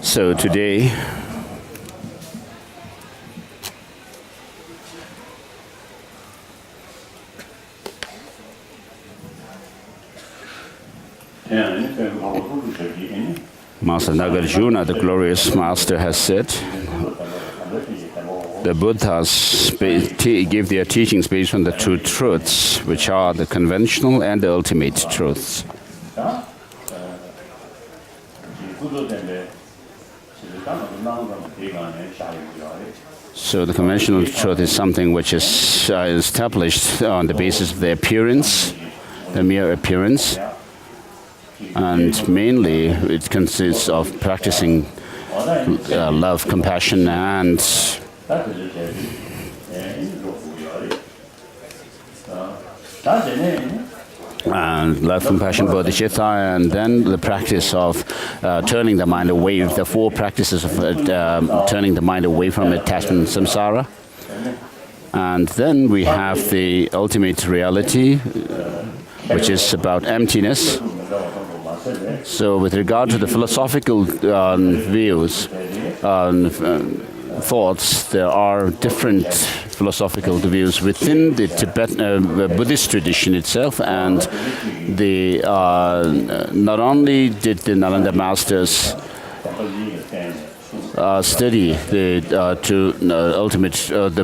So today, Master Nagarjuna, the glorious master, has said, the Buddhas give their teachings based on the two truths, which are the conventional and the ultimate truths. So the conventional truth is something which is established on the basis of the appearance, the mere appearance, and mainly it consists of practicing love, compassion, and love, compassion, bodhicitta, and then the practice of turning the mind away, the four practices of turning the mind away from attachment and samsara. And then we have the ultimate reality, which is about emptiness. So with regard to the philosophical views, thoughts, there are different philosophical views within the Tibetan Buddhist tradition itself, and the not only did the Nalanda masters study the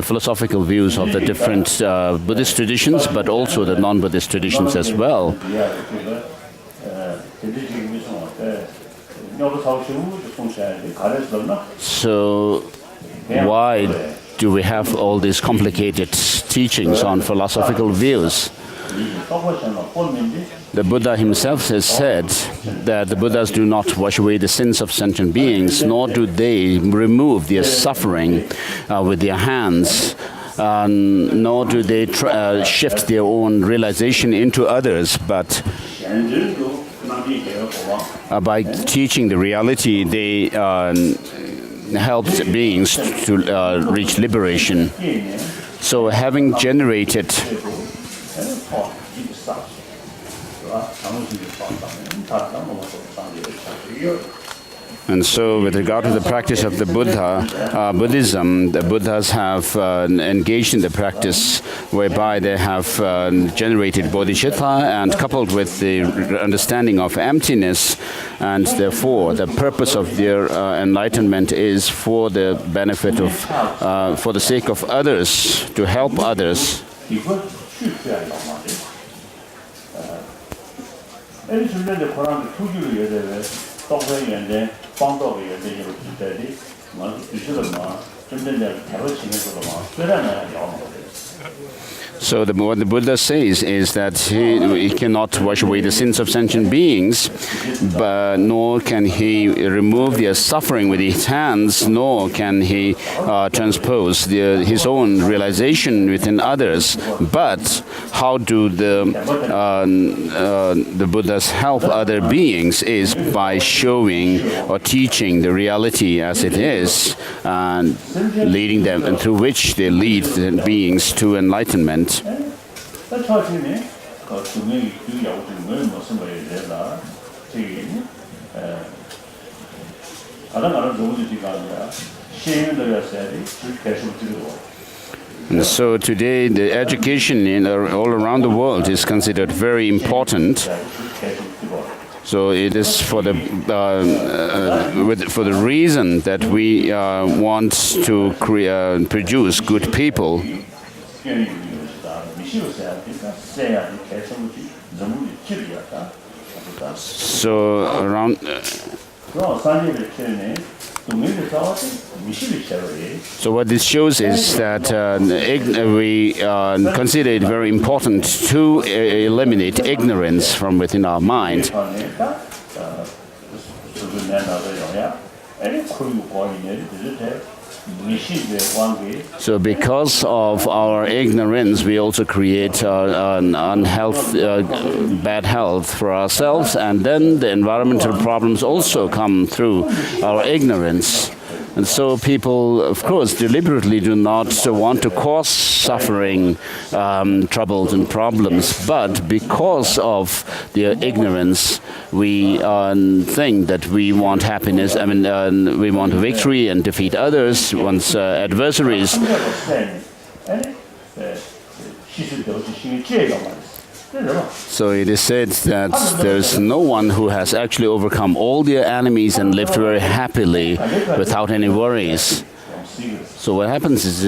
philosophical views of the different Buddhist traditions, but also the non-Buddhist traditions as well. So why do we have all these complicated teachings on philosophical views? The Buddha himself has said that the Buddhas do not wash away the sins of sentient beings, nor do they remove their suffering with their hands, nor do they shift their own realization into others, but by teaching the reality, they helped beings to reach liberation. So having generated and so with regard to the practice of the Buddhism, the Buddhas have engaged in the practice whereby they have generated bodhicitta, and coupled with the understanding of emptiness, and therefore the purpose of their enlightenment is for the benefit of, for the sake of others, to help others. So what the Buddha says is that he cannot wash away the sins of sentient beings, but nor can he remove their suffering with his hands, nor can he transpose his own realization within others. But how do the Buddhas help other beings is by showing or teaching the reality as it is, and leading them, and through which they lead the beings to enlightenment. And so today the education all around the world is considered very important. So it is for the reason that we want to produce good people. So around. So what this shows is that we consider it very important to eliminate ignorance from within our mind. So because of our ignorance, we also create bad health for ourselves, and then the environmental problems also come through our ignorance. And so people, of course, deliberately do not want to cause suffering, troubles and problems, but because of their ignorance, we think that we want happiness, we want victory and defeat others, one's adversaries. So it is said that there is no one who has actually overcome all their enemies and lived very happily without any worries. So what happens is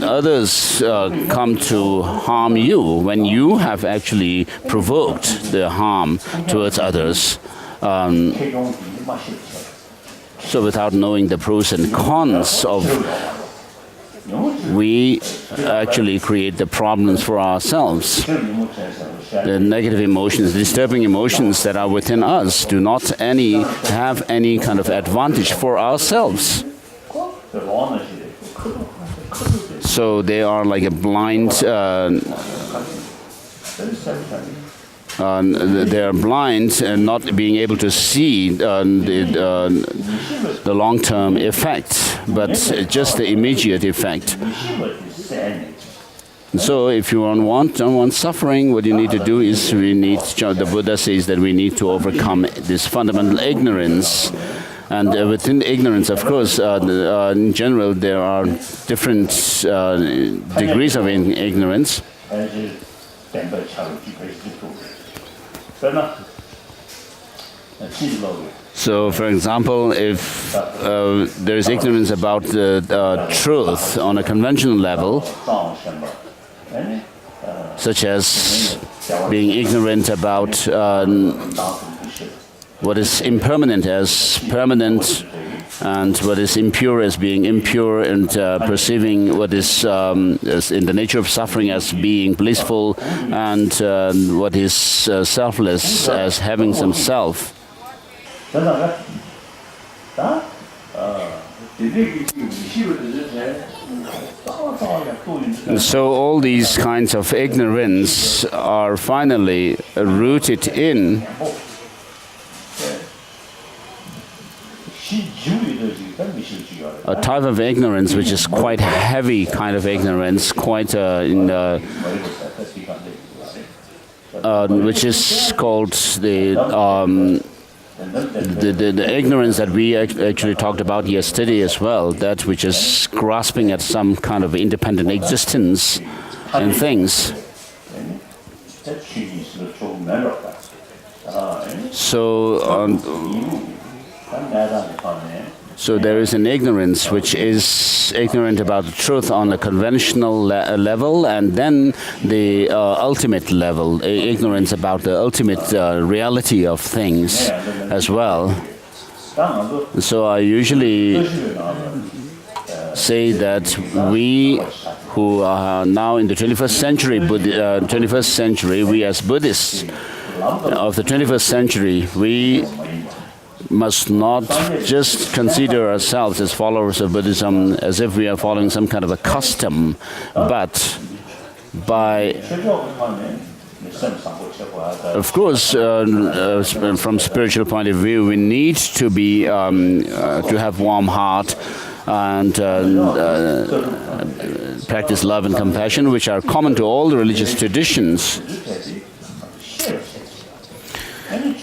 others come to harm you when you have actually provoked the harm towards others. So without knowing the pros and cons of, we actually create the problems for ourselves. The negative emotions, disturbing emotions that are within us do not have any kind of advantage for ourselves. So they are like a blind, they are blind and not being able to see the long-term effect, but just the immediate effect. So if you don't want suffering, what you need to do is the Buddha says that we need to overcome this fundamental ignorance. And within ignorance, of course, in general, there are different degrees of ignorance. So, for example, if there is ignorance about the truth on a conventional level, such as being ignorant about what is impermanent as permanent, and what is impure as being impure, and perceiving what is in the nature of suffering as being blissful, and what is selfless as having some self. And so all these kinds of ignorance are finally rooted in a type of ignorance which is quite heavy kind of ignorance, quite which is called the ignorance that we actually talked about yesterday as well, that which is grasping at some kind of independent existence in things. So there is an ignorance which is ignorant about the truth on the conventional level, and then the ultimate level, ignorance about the ultimate reality of things as well. So I usually say that we who are now in the 21st century, we as Buddhists of the 21st century, we must not just consider ourselves as followers of Buddhism as if we are following some kind of a custom, but of course, from spiritual point of view, we need to be to have warm heart and practice love and compassion, which are common to all the religious traditions.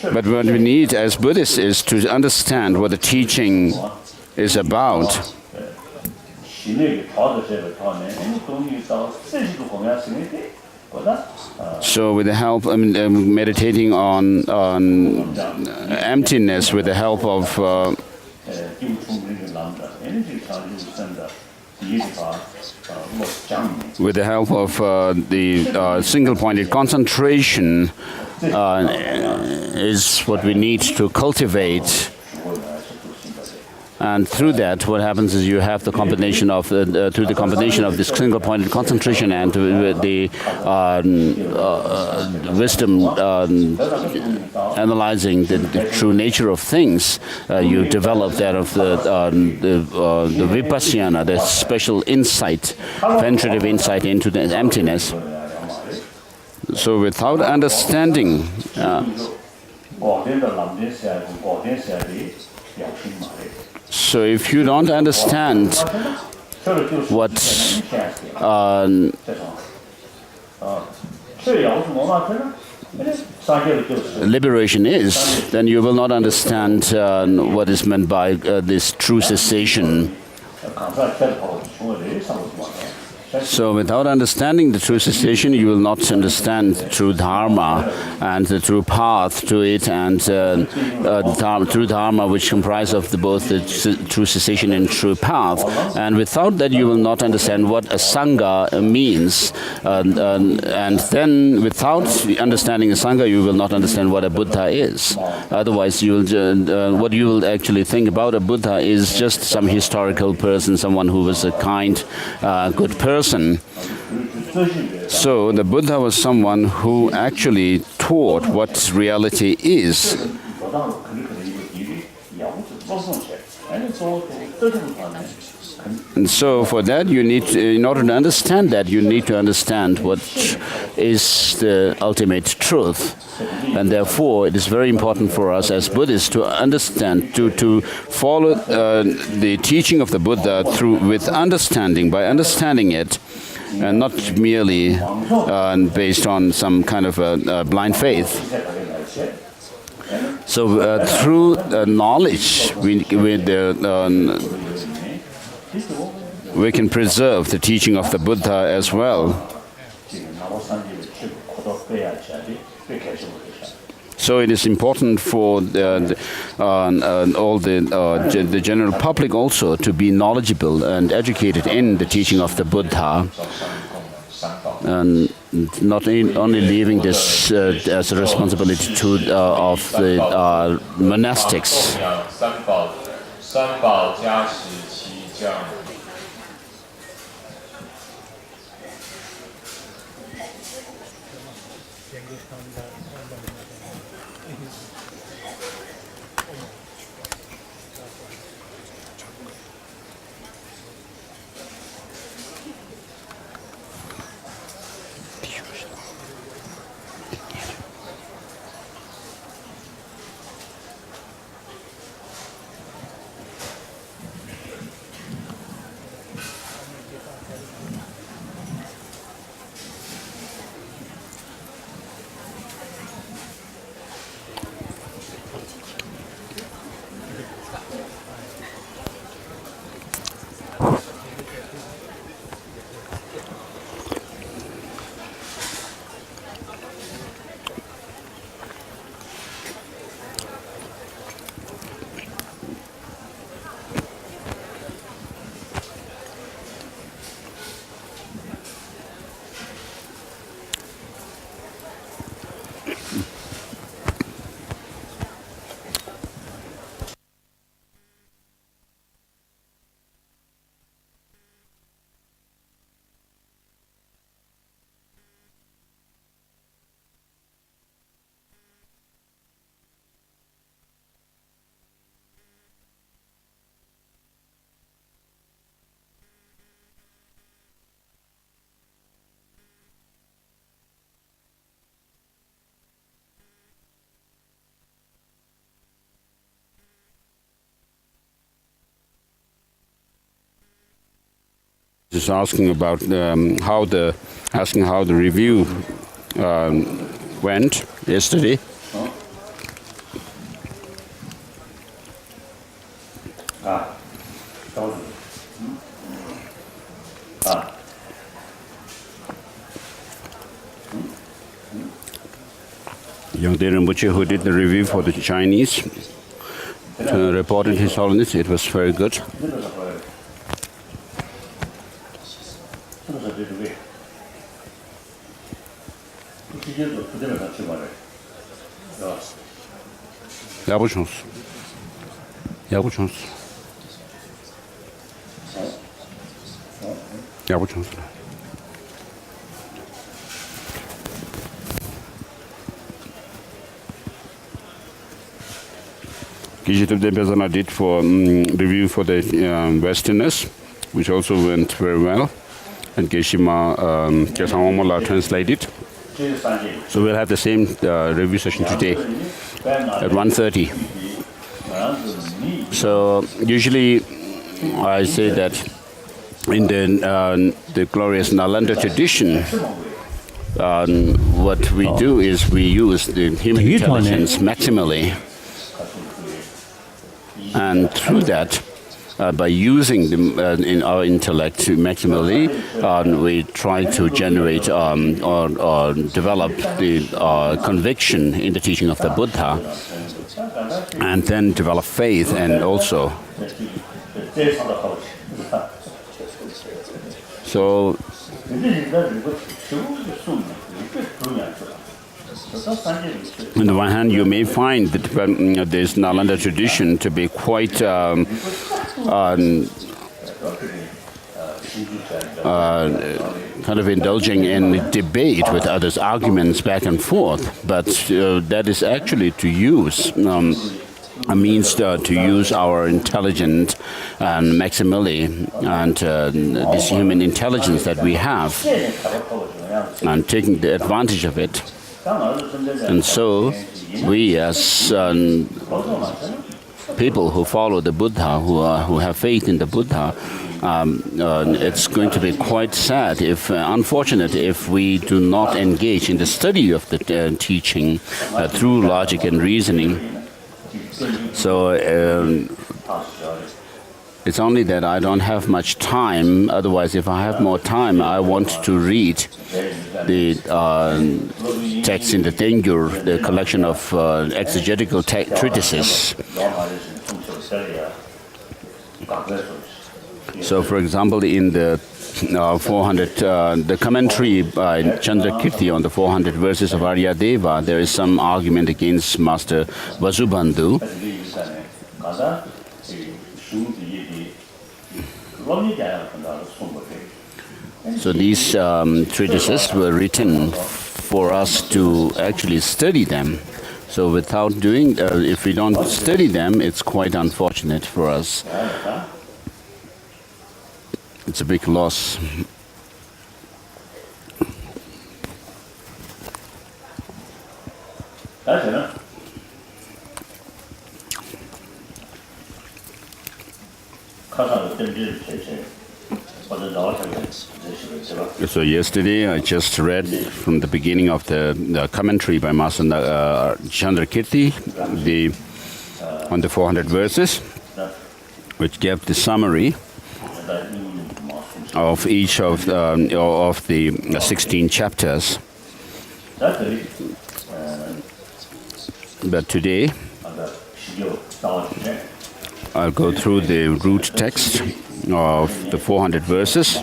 But what we need as Buddhists is to understand what the teaching is about. So with the help, meditating on emptiness with the help of the single-pointed concentration is what we need to cultivate. And through that, what happens is you have the combination of through the combination of this single-pointed concentration and the wisdom analyzing the true nature of things, you develop that of the vipassana, the special insight, penetrative insight into the emptiness. So without understanding, So if you don't understand what liberation is, then you will not understand what is meant by this true cessation. So without understanding the true cessation, you will not understand the true dharma and the true path to it, and true dharma, which comprise of both the true cessation and true path. And without that, you will not understand what a sangha means. And then, without understanding a sangha, you will not understand what a Buddha is. Otherwise, you will what you will actually think about a Buddha is just some historical person, someone who was a kind, good person. So the Buddha was someone who actually taught what reality is. And so for that you need to, in order to understand that, you need to understand what is the ultimate truth. And therefore it is very important for us as Buddhists to understand, to follow the teaching of the Buddha with understanding, by understanding it, and not merely based on some kind of a blind faith. So through knowledge, we can preserve the teaching of the Buddha as well. So it is important for all the general public also to be knowledgeable and educated in the teaching of the Buddha, and not only leaving this as a responsibility of the monastics. Just asking about how the review went yesterday. Yongde Rinpoche, who did the review for the Chinese, reported His Holiness. It was very good. 야구 찬스. 야구 찬스. 야구 찬스. Geshe Tempezana did for review for the Westerners, which also went very well, and Geshe-ma Kesamomola translated. So we'll have the same review session today at 1:30. So usually I say that in the glorious Nalanda tradition, what we do is we use the human intelligence maximally. And through that, by using in our intellect maximally, we try to generate or develop the conviction in the teaching of the Buddha, and then develop faith and also. So on the one hand, you may find that this Nalanda tradition to be quite kind of indulging in debate with others, arguments back and forth, but that is actually to use a means to use our intelligence and maximally, and this human intelligence that we have, and taking the advantage of it. And so we as people who follow the Buddha, who have faith in the Buddha, it's going to be quite sad, unfortunate, if we do not engage in the study of the teaching through logic and reasoning. So it's only that I don't have much time. Otherwise, if I have more time, I want to read the text in the Tengyur, the collection of exegetical treatises. So, for example, in the 400, the commentary by Chandrakirti on the 400 verses of Aryadeva, there is some argument against Master Vasubandhu. So these treatises were written for us to actually study them. So without doing, if we don't study them, it's quite unfortunate for us. It's a big loss. So yesterday I just read from the beginning of the commentary by Master Chandrakirti on the 400 verses, which gave the summary of each of the 16 chapters. But today I'll go through the root text of the 400 verses.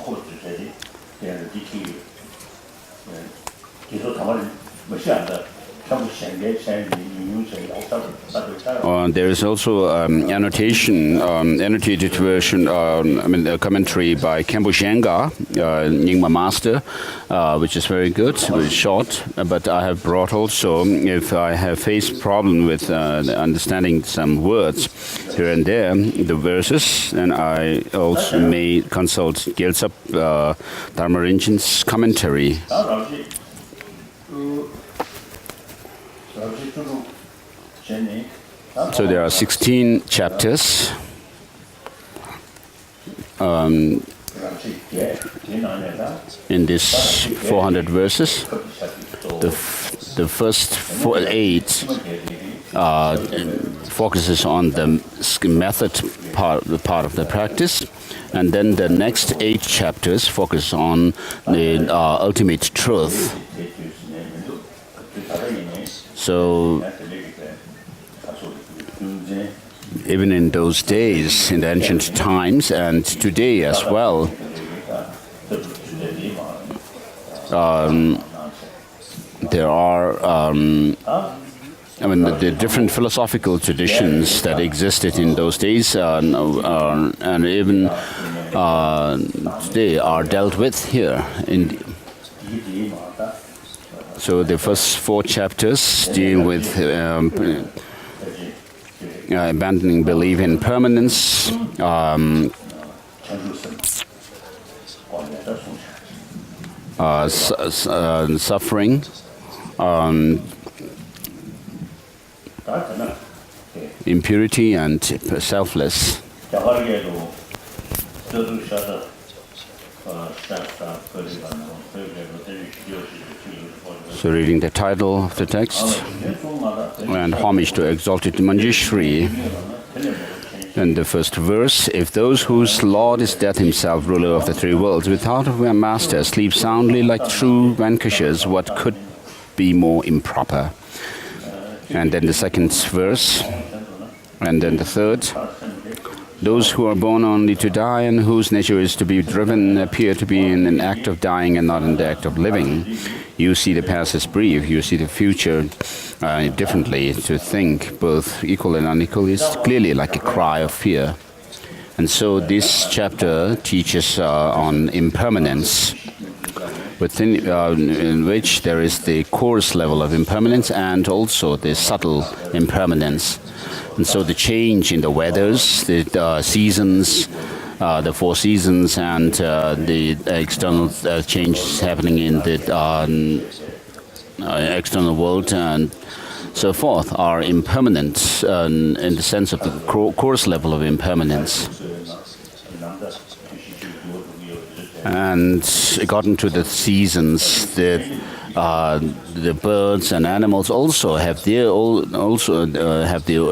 There is also annotation, annotated version, a commentary by Khenpo Shenga, Nyingma Master, which is very good, very short. But I have brought also, if I have faced problem with understanding some words here and there, the verses, and I also may consult Gyaltsab Dharmarinjin's commentary. So there are 16 chapters. In this 400 verses, the first 8 focuses on the method part of the practice, and then the next 8 chapters focus on the ultimate truth. So even in those days, in the ancient times, and today as well, there are the different philosophical traditions that existed in those days, and even today are dealt with here. So the first 4 chapters deal with abandoning belief in permanence, suffering, impurity and selfless. So reading the title of the text, and homage to exalted Manjushri. And the first verse, if those whose Lord is Death himself, ruler of the three worlds, without a master, sleep soundly like true vanquishers, what could be more improper? And then the second verse, and then the third, those who are born only to die and whose nature is to be driven appear to be in an act of dying and not in the act of living. You see the past as brief, you see the future differently. To think both equal and unequal is clearly like a cry of fear. And so this chapter teaches on impermanence, within in which there is the coarse level of impermanence and also the subtle impermanence. And so the change in the weathers, the seasons, the 4 seasons, and the external changes happening in the external world and so forth are impermanent in the sense of the coarse level of impermanence. And according to the seasons, the birds and animals also have their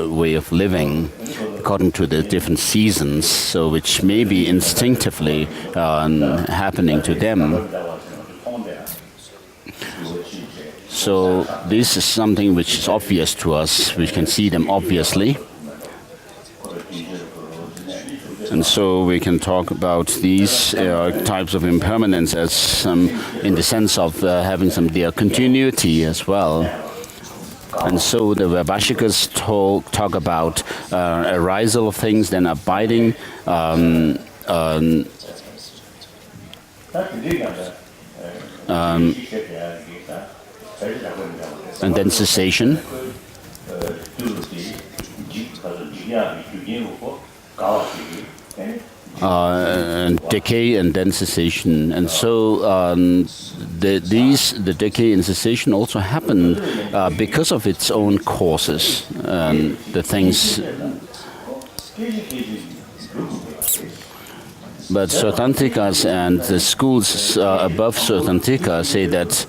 way of living according to the different seasons, so which may be instinctively happening to them. So this is something which is obvious to us. We can see them obviously. And so we can talk about these types of impermanence as in the sense of having their continuity as well. And so the Vaibhashikas talk about arisal of things, then abiding, and then cessation. Decay and then cessation, and so the decay and cessation also happen because of its own causes. The things, but Sautantrikas and the schools above Sautantrika say that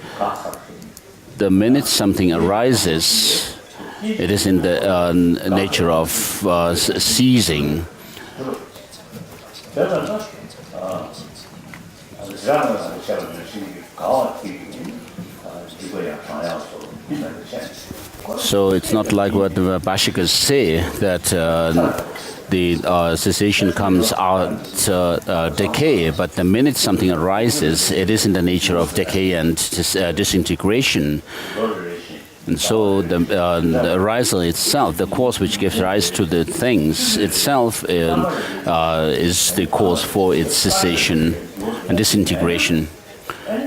the minute something arises, it is in the nature of ceasing. So it's not like what the Vaibhashikas say that the cessation comes out decay, but the minute something arises, it is in the nature of decay and disintegration. And so the arisal itself, the cause which gives rise to the things itself, is the cause for its cessation and disintegration.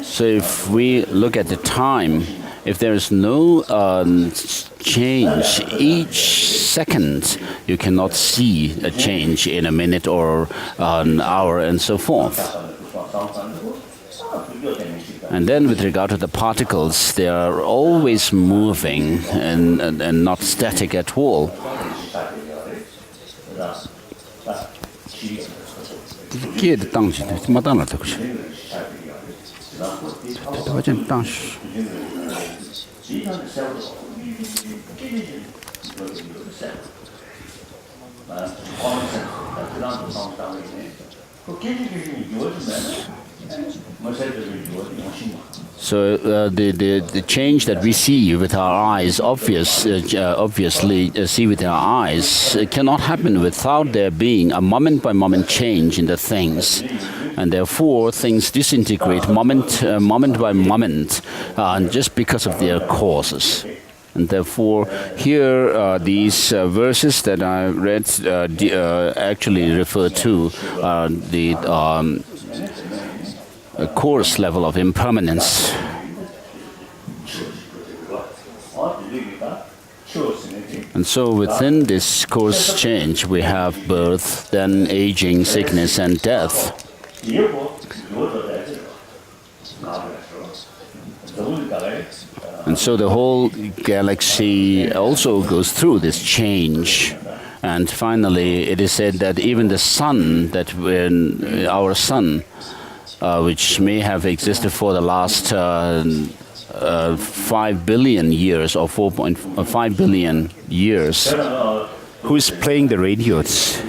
So if we look at the time, if there is no change each second, you cannot see a change in a minute or an hour and so forth. And then with regard to the particles, they are always moving and not static at all. So the change that we see with our eyes, obviously see with our eyes, it cannot happen without there being a moment-by-moment change in the things. And therefore, things disintegrate moment by moment, just because of their causes. And therefore, here these verses that I read actually refer to the coarse level of impermanence. And so within this coarse change, we have birth, then aging, sickness, and death. And so the whole galaxy also goes through this change. And finally, it is said that even the sun, that when our sun, which may have existed for the last 5 billion years or 4.5 billion years, who is playing the radio? It's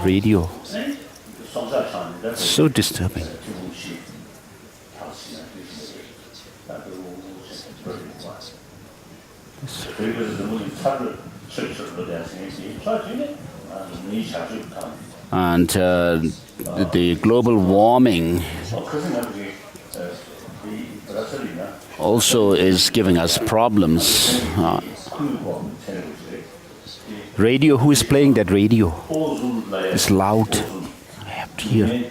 radio. So disturbing. And the global warming also is giving us problems. Radio, who is playing that radio? It's loud. I have to hear.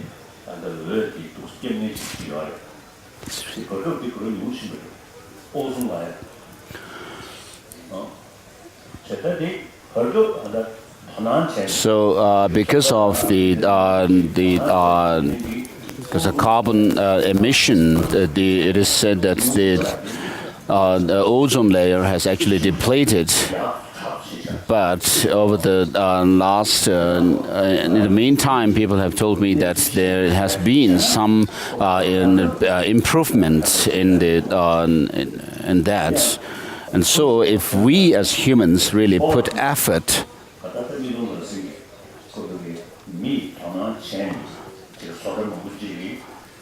So because of the carbon emission, it is said that the ozone layer has actually depleted. But over the last, in the meantime, people have told me that there has been some improvement in that. And so if we as humans really put effort,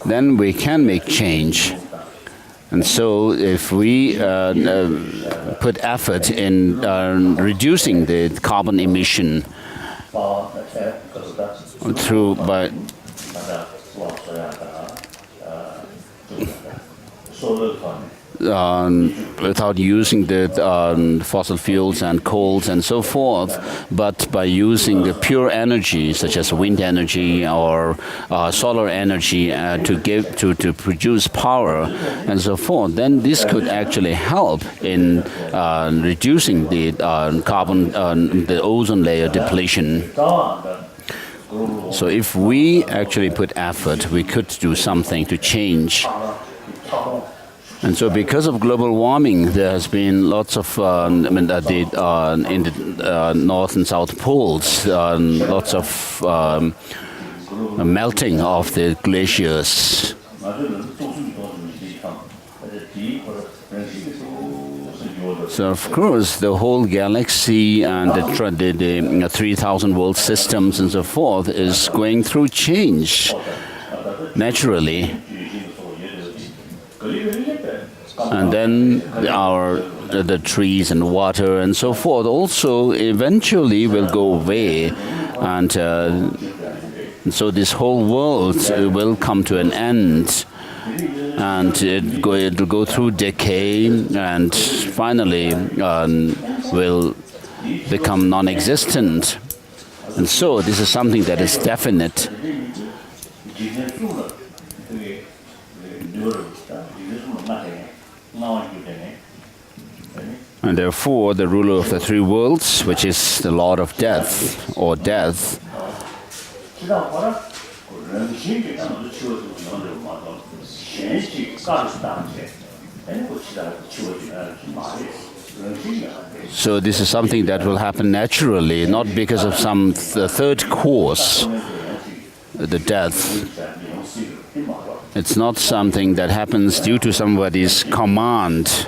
then we can make change. And so if we put effort in reducing the carbon emission without using the fossil fuels and coals and so forth, but by using the pure energy such as wind energy or solar energy to produce power and so forth, then this could actually help in reducing the carbon, the ozone layer depletion. So if we actually put effort, we could do something to change. And so because of global warming, there has been lots of, in the North and South Poles, lots of melting of the glaciers. So of course, the whole galaxy and the 3,000 world systems and so forth is going through change naturally. And then the trees and water and so forth also eventually will go away, and so this whole world will come to an end, and it'll go through decay, and finally will become non-existent. And so this is something that is definite. And therefore, the ruler of the three worlds, which is the Lord of Death, or Death, so this is something that will happen naturally, not because of some third cause, the death. It's not something that happens due to somebody's command.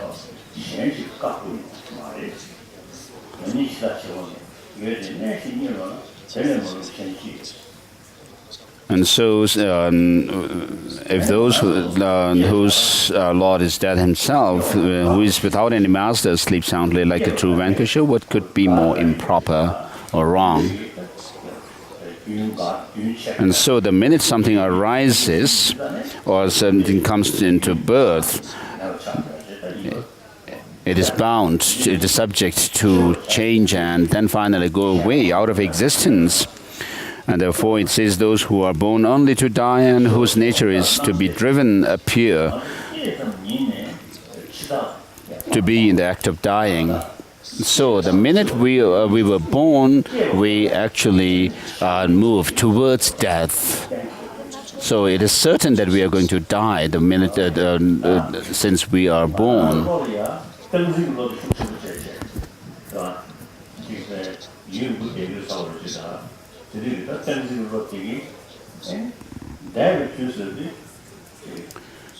And so, if those whose Lord is dead himself, who is without any master, sleeps soundly like a true vanquisher, what could be more improper or wrong? And so the minute something arises or something comes into birth, it is bound, it is subject to change and then finally go away out of existence. And therefore it says those who are born only to die and whose nature is to be driven appear to be in the act of dying. So the minute we were born, we actually move towards death. So it is certain that we are going to die the minute since we are born.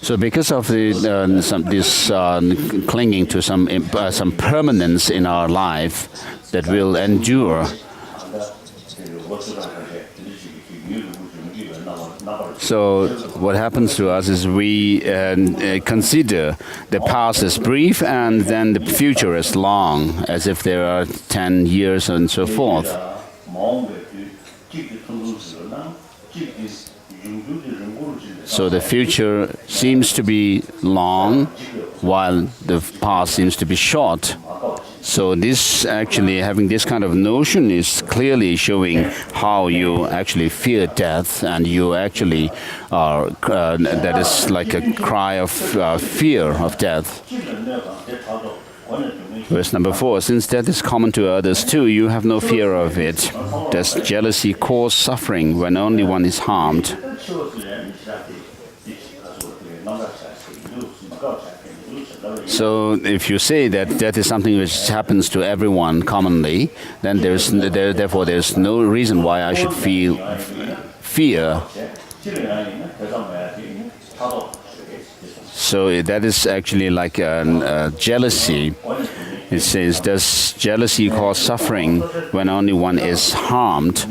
So because of this clinging to some permanence in our life that will endure, so what happens to us is we consider the past as brief and then the future as long, as if there are 10 years and so forth. So the future seems to be long, while the past seems to be short. So this actually, having this kind of notion is clearly showing how you actually fear death, and you actually are, that is like a cry of fear of death. Verse number 4, since death is common to others too, you have no fear of it. Does jealousy cause suffering when only one is harmed? So if you say that death is something which happens to everyone commonly, then therefore there's no reason why I should feel fear. So that is actually like a jealousy. It says, does jealousy cause suffering when only one is harmed?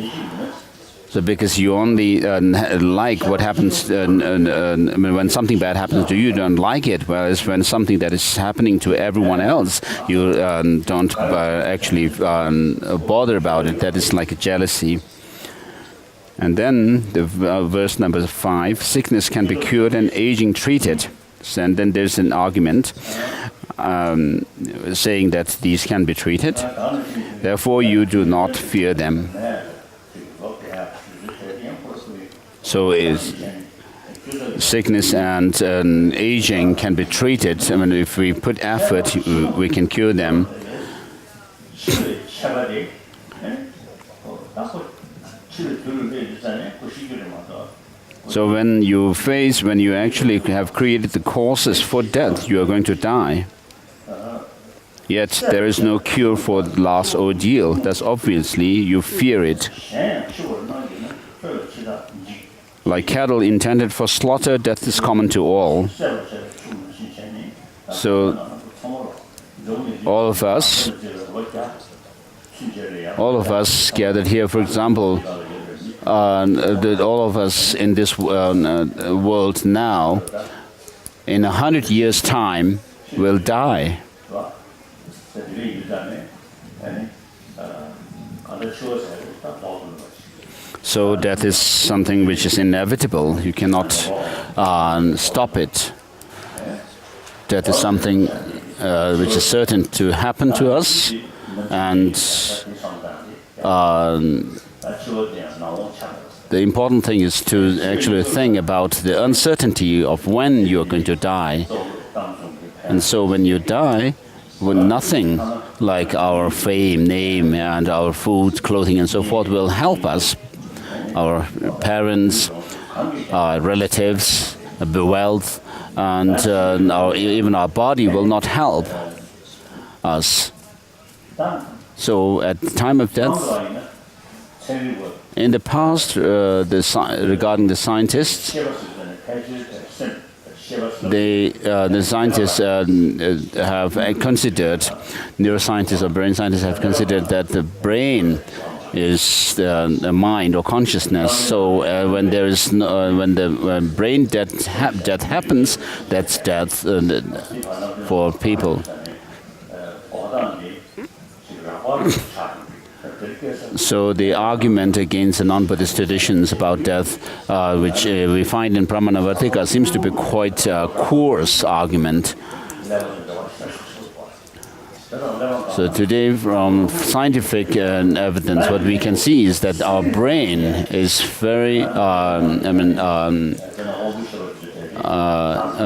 So because you only like what happens when something bad happens to you, you don't like it. Whereas when something that is happening to everyone else, you don't actually bother about it. That is like a jealousy. And then the verse number 5, sickness can be cured and aging treated. And then there's an argument saying that these can be treated. Therefore, you do not fear them. So sickness and aging can be treated. I mean, if we put effort, we can cure them. So when you actually have created the causes for death, you are going to die. Yet there is no cure for the last ordeal. Thus, obviously, you fear it. Like cattle intended for slaughter, death is common to all. So all of us gathered here, for example, all of us in this world now, in 100 years' time, will die. So death is something which is inevitable. You cannot stop it. Death is something which is certain to happen to us, and the important thing is to actually think about the uncertainty of when you're going to die. And so when you die, when nothing like our fame, name, and our food, clothing, and so forth will help us, our parents, our relatives, the wealth, and even our body will not help us. So at the time of death, in the past, regarding the scientists, the scientists have considered, neuroscientists or brain scientists have considered that the brain is the mind or consciousness. So when there is when the brain death happens, that's death for people. So the argument against the non-Buddhist traditions about death, which we find in Pramanavartika, seems to be quite a coarse argument. So today, from scientific evidence, what we can see is that our brain is very,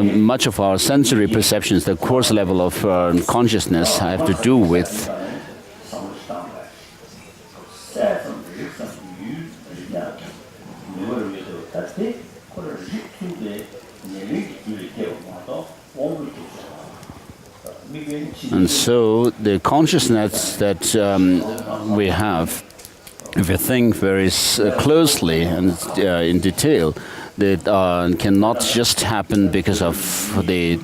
much of our sensory perceptions, the coarse level of consciousness, have to do with and so the consciousness that we have, if you think very closely and in detail, that cannot just happen because of the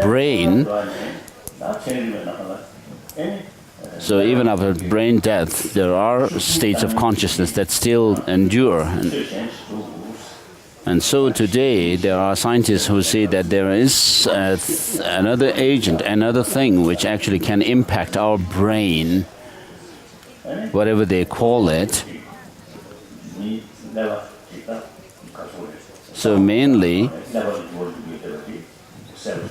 brain. So even after brain death, there are states of consciousness that still endure. And so today there are scientists who say that there is another agent, another thing which actually can impact our brain, whatever they call it. So mainly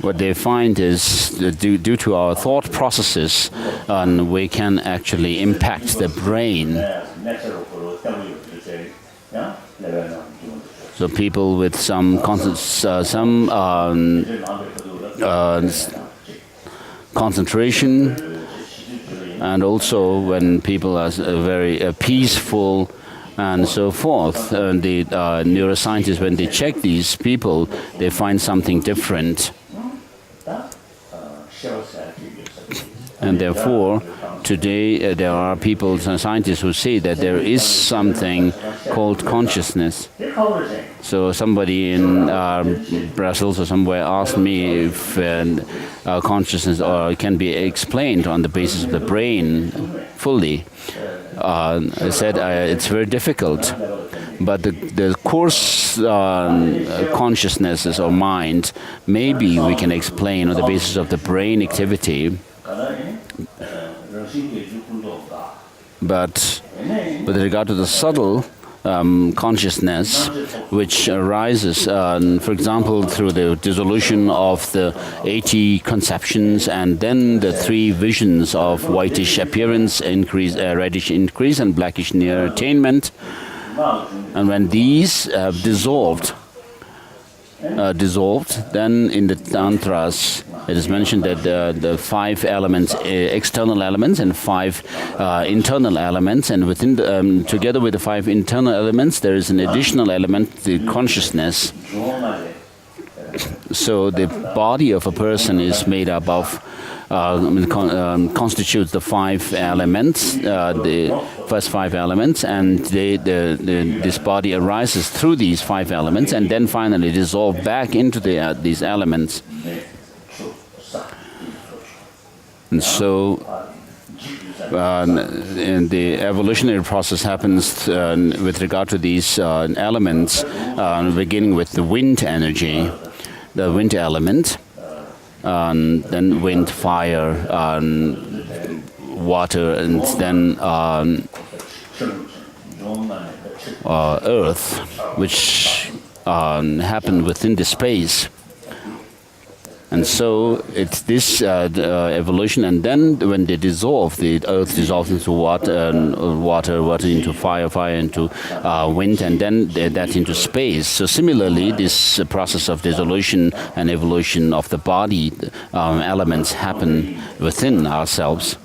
what they find is that due to our thought processes, we can actually impact the brain. So people with some concentration, and also when people are very peaceful and so forth, the neuroscientists, when they check these people, they find something different. And therefore, today there are people, scientists, who say that there is something called consciousness. So somebody in Brussels or somewhere asked me if consciousness can be explained on the basis of the brain fully. I said it's very difficult, but the coarse consciousnesses or mind, maybe we can explain on the basis of the brain activity. But with regard to the subtle consciousness, which arises, for example, through the dissolution of the 80 conceptions and then the 3 visions of whitish appearance, reddish increase, and blackish near attainment. And when these have dissolved, then in the tantras it is mentioned that the 5 elements, external elements, and 5 internal elements, and within together with the 5 internal elements there is an additional element, the consciousness. So the body of a person is made up of constitutes the 5 elements, the first 5 elements, and this body arises through these 5 elements and then finally dissolve back into these elements. And so and the evolutionary process happens with regard to these elements, beginning with the wind energy, the wind element, then wind, fire, water, and then earth, which happen within the space. And so it's this evolution, and then when they dissolve, the earth dissolves into water, water into fire, fire into wind, and then that into space. So similarly, this process of dissolution and evolution of the body elements happen within ourselves.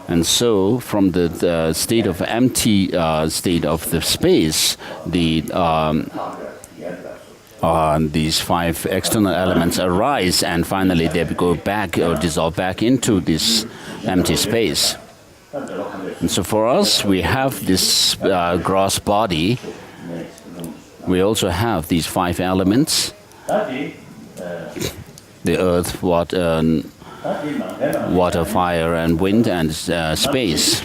And so from the state of empty state of the space, these 5 external elements arise, and finally they go back or dissolve back into this empty space. And so for us, we have this gross body. We also have these 5 elements: the earth, water, fire, and wind, and space.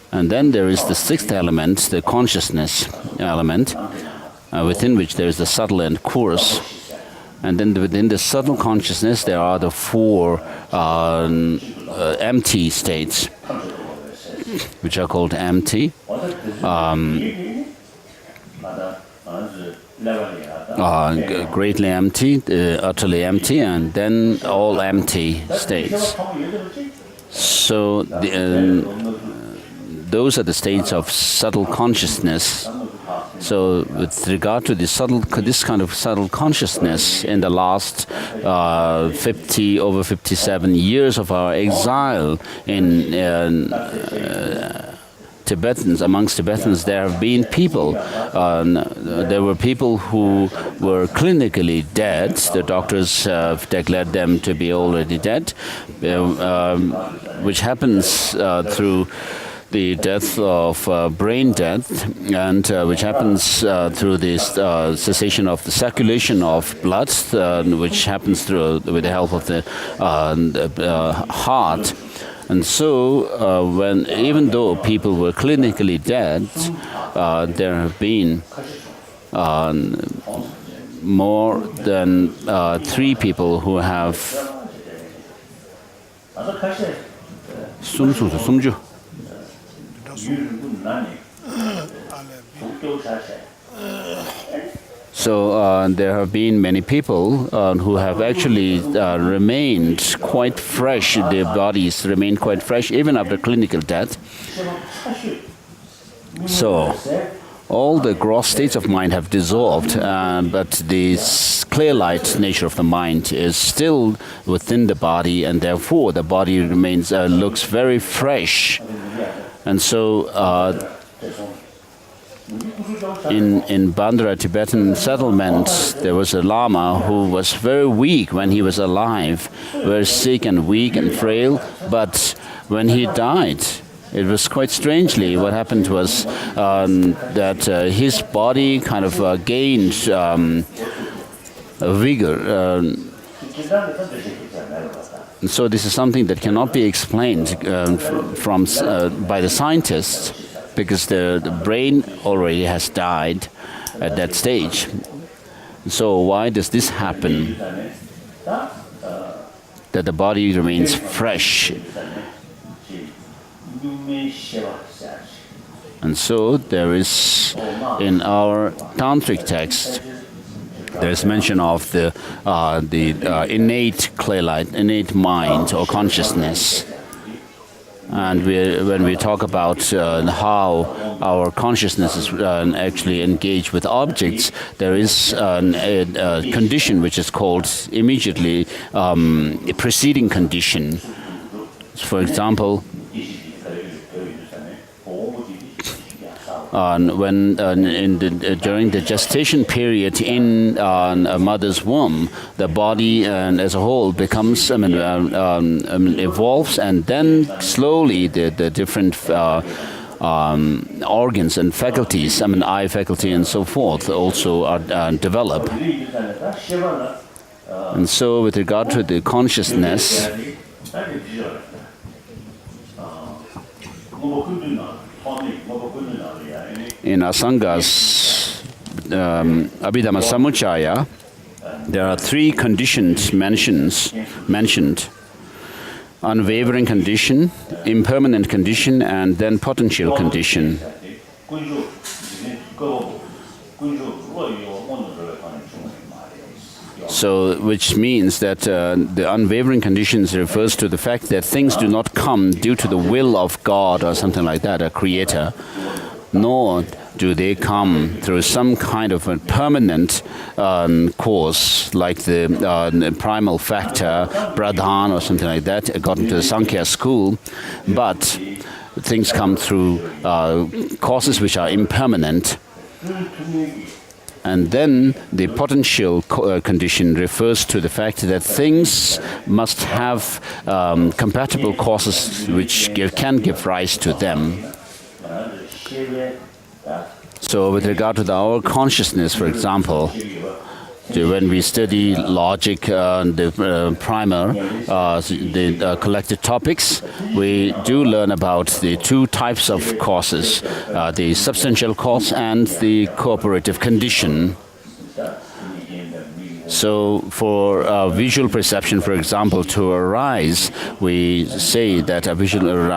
And then there is the 6th element, the consciousness element, within which there is the subtle and coarse. And then within the subtle consciousness there are the 4 empty states, which are called empty, greatly empty, utterly empty, and then all empty states. So those are the states of subtle consciousness. So with regard to this kind of subtle consciousness, in the last over 57 years of our exile in Tibetans, amongst Tibetans, there have been people. There were people who were clinically dead. The doctors have declared them to be already dead, which happens through the death of brain death, and which happens through the cessation of the circulation of blood, which happens through with the help of the heart. And so, even though people were clinically dead, there have been more than 3 people who have So there have been many people who have actually remained quite fresh. Their bodies remain quite fresh even after clinical death. So all the gross states of mind have dissolved, but the clear-light nature of the mind is still within the body, and therefore the body remains looks very fresh. And so in Bandra Tibetan settlement, there was a Lama who was very weak when he was alive, very sick and weak and frail, but when he died, it was quite strangely. What happened was that his body kind of gained vigor. So this is something that cannot be explained by the scientists, because the brain already has died at that stage. So why does this happen? That the body remains fresh. And so there is, in our tantric text, there is mention of the innate clear light, innate mind or consciousness. And when we talk about how our consciousness is actually engaged with objects, there is a condition which is called immediately a preceding condition. For example, during the gestation period in a mother's womb, the body as a whole becomes, evolves, and then slowly the different organs and faculties, eye faculty and so forth, also are developed. And so, with regard to the consciousness, in Asanga's Abhidhamma Samuccaya, there are 3 conditions mentioned: unwavering condition, impermanent condition, and then potential condition. So, which means that the unwavering conditions refers to the fact that things do not come due to the will of God or something like that, a creator, nor do they come through some kind of a permanent cause, like the primal factor, pradhan or something like that, according to the Sankhya school, but things come through causes which are impermanent. And then the potential condition refers to the fact that things must have compatible causes which can give rise to them. So with regard to our consciousness, for example, when we study logic, the primer, the collected topics, we do learn about the 2 types of causes, the substantial cause and the cooperative condition. So for visual perception, for example, to arise, we say that a visual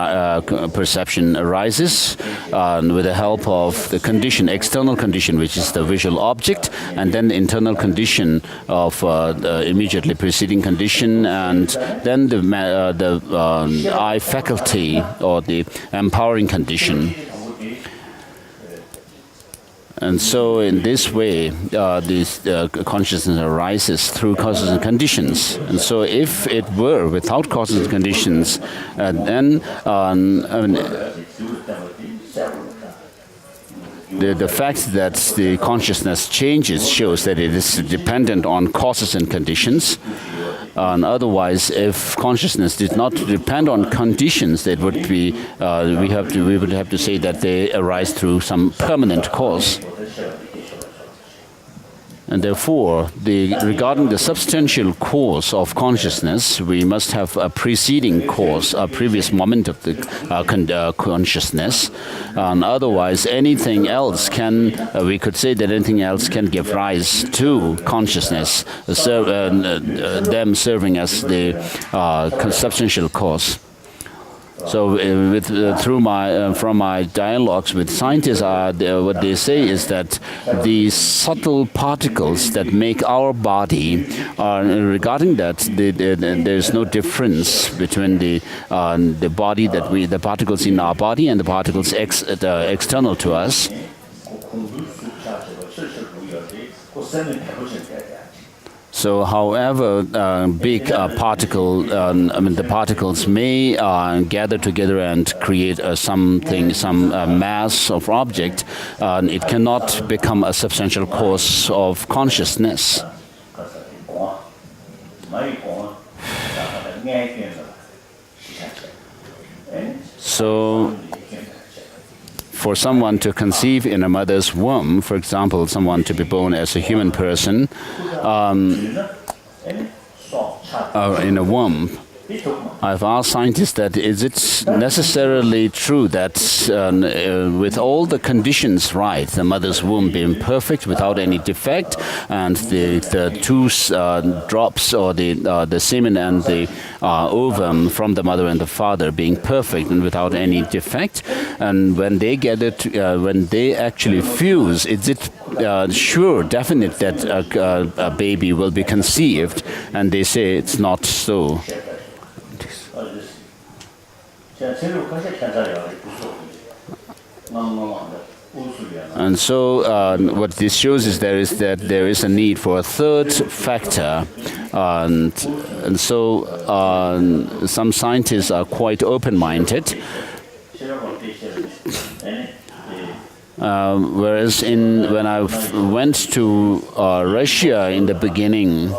perception arises with the help of the condition, external condition, which is the visual object, and then the internal condition of the immediately preceding condition, and then the eye faculty or the empowering condition. And so in this way, this consciousness arises through causes and conditions. And so if it were without causes and conditions, then the fact that the consciousness changes shows that it is dependent on causes and conditions. And otherwise, if consciousness did not depend on conditions, it would be we would have to say that they arise through some permanent cause. And therefore, regarding the substantial cause of consciousness, we must have a preceding cause, a previous moment of the consciousness. Otherwise, anything else we could say that anything else can give rise to consciousness, them serving as the substantial cause. So, from my dialogues with scientists, what they say is that the subtle particles that make our body, regarding that, there is no difference between the body the particles in our body and the particles external to us. So, however big a particle, the particles may gather together and create some mass of object, it cannot become a substantial cause of consciousness. So, for someone to conceive in a mother's womb, for example, someone to be born as a human person in a womb, I've asked scientists that is it necessarily true that with all the conditions right, the mother's womb being perfect without any defect, and the two drops or the semen and the ovum from the mother and the father being perfect and without any defect, and when they get it, when they actually fuse, is it sure, definite that a baby will be conceived? And they say it's not so. And so what this shows is that there is a need for a third factor, and so some scientists are quite open-minded, whereas when I went to Russia in the beginning,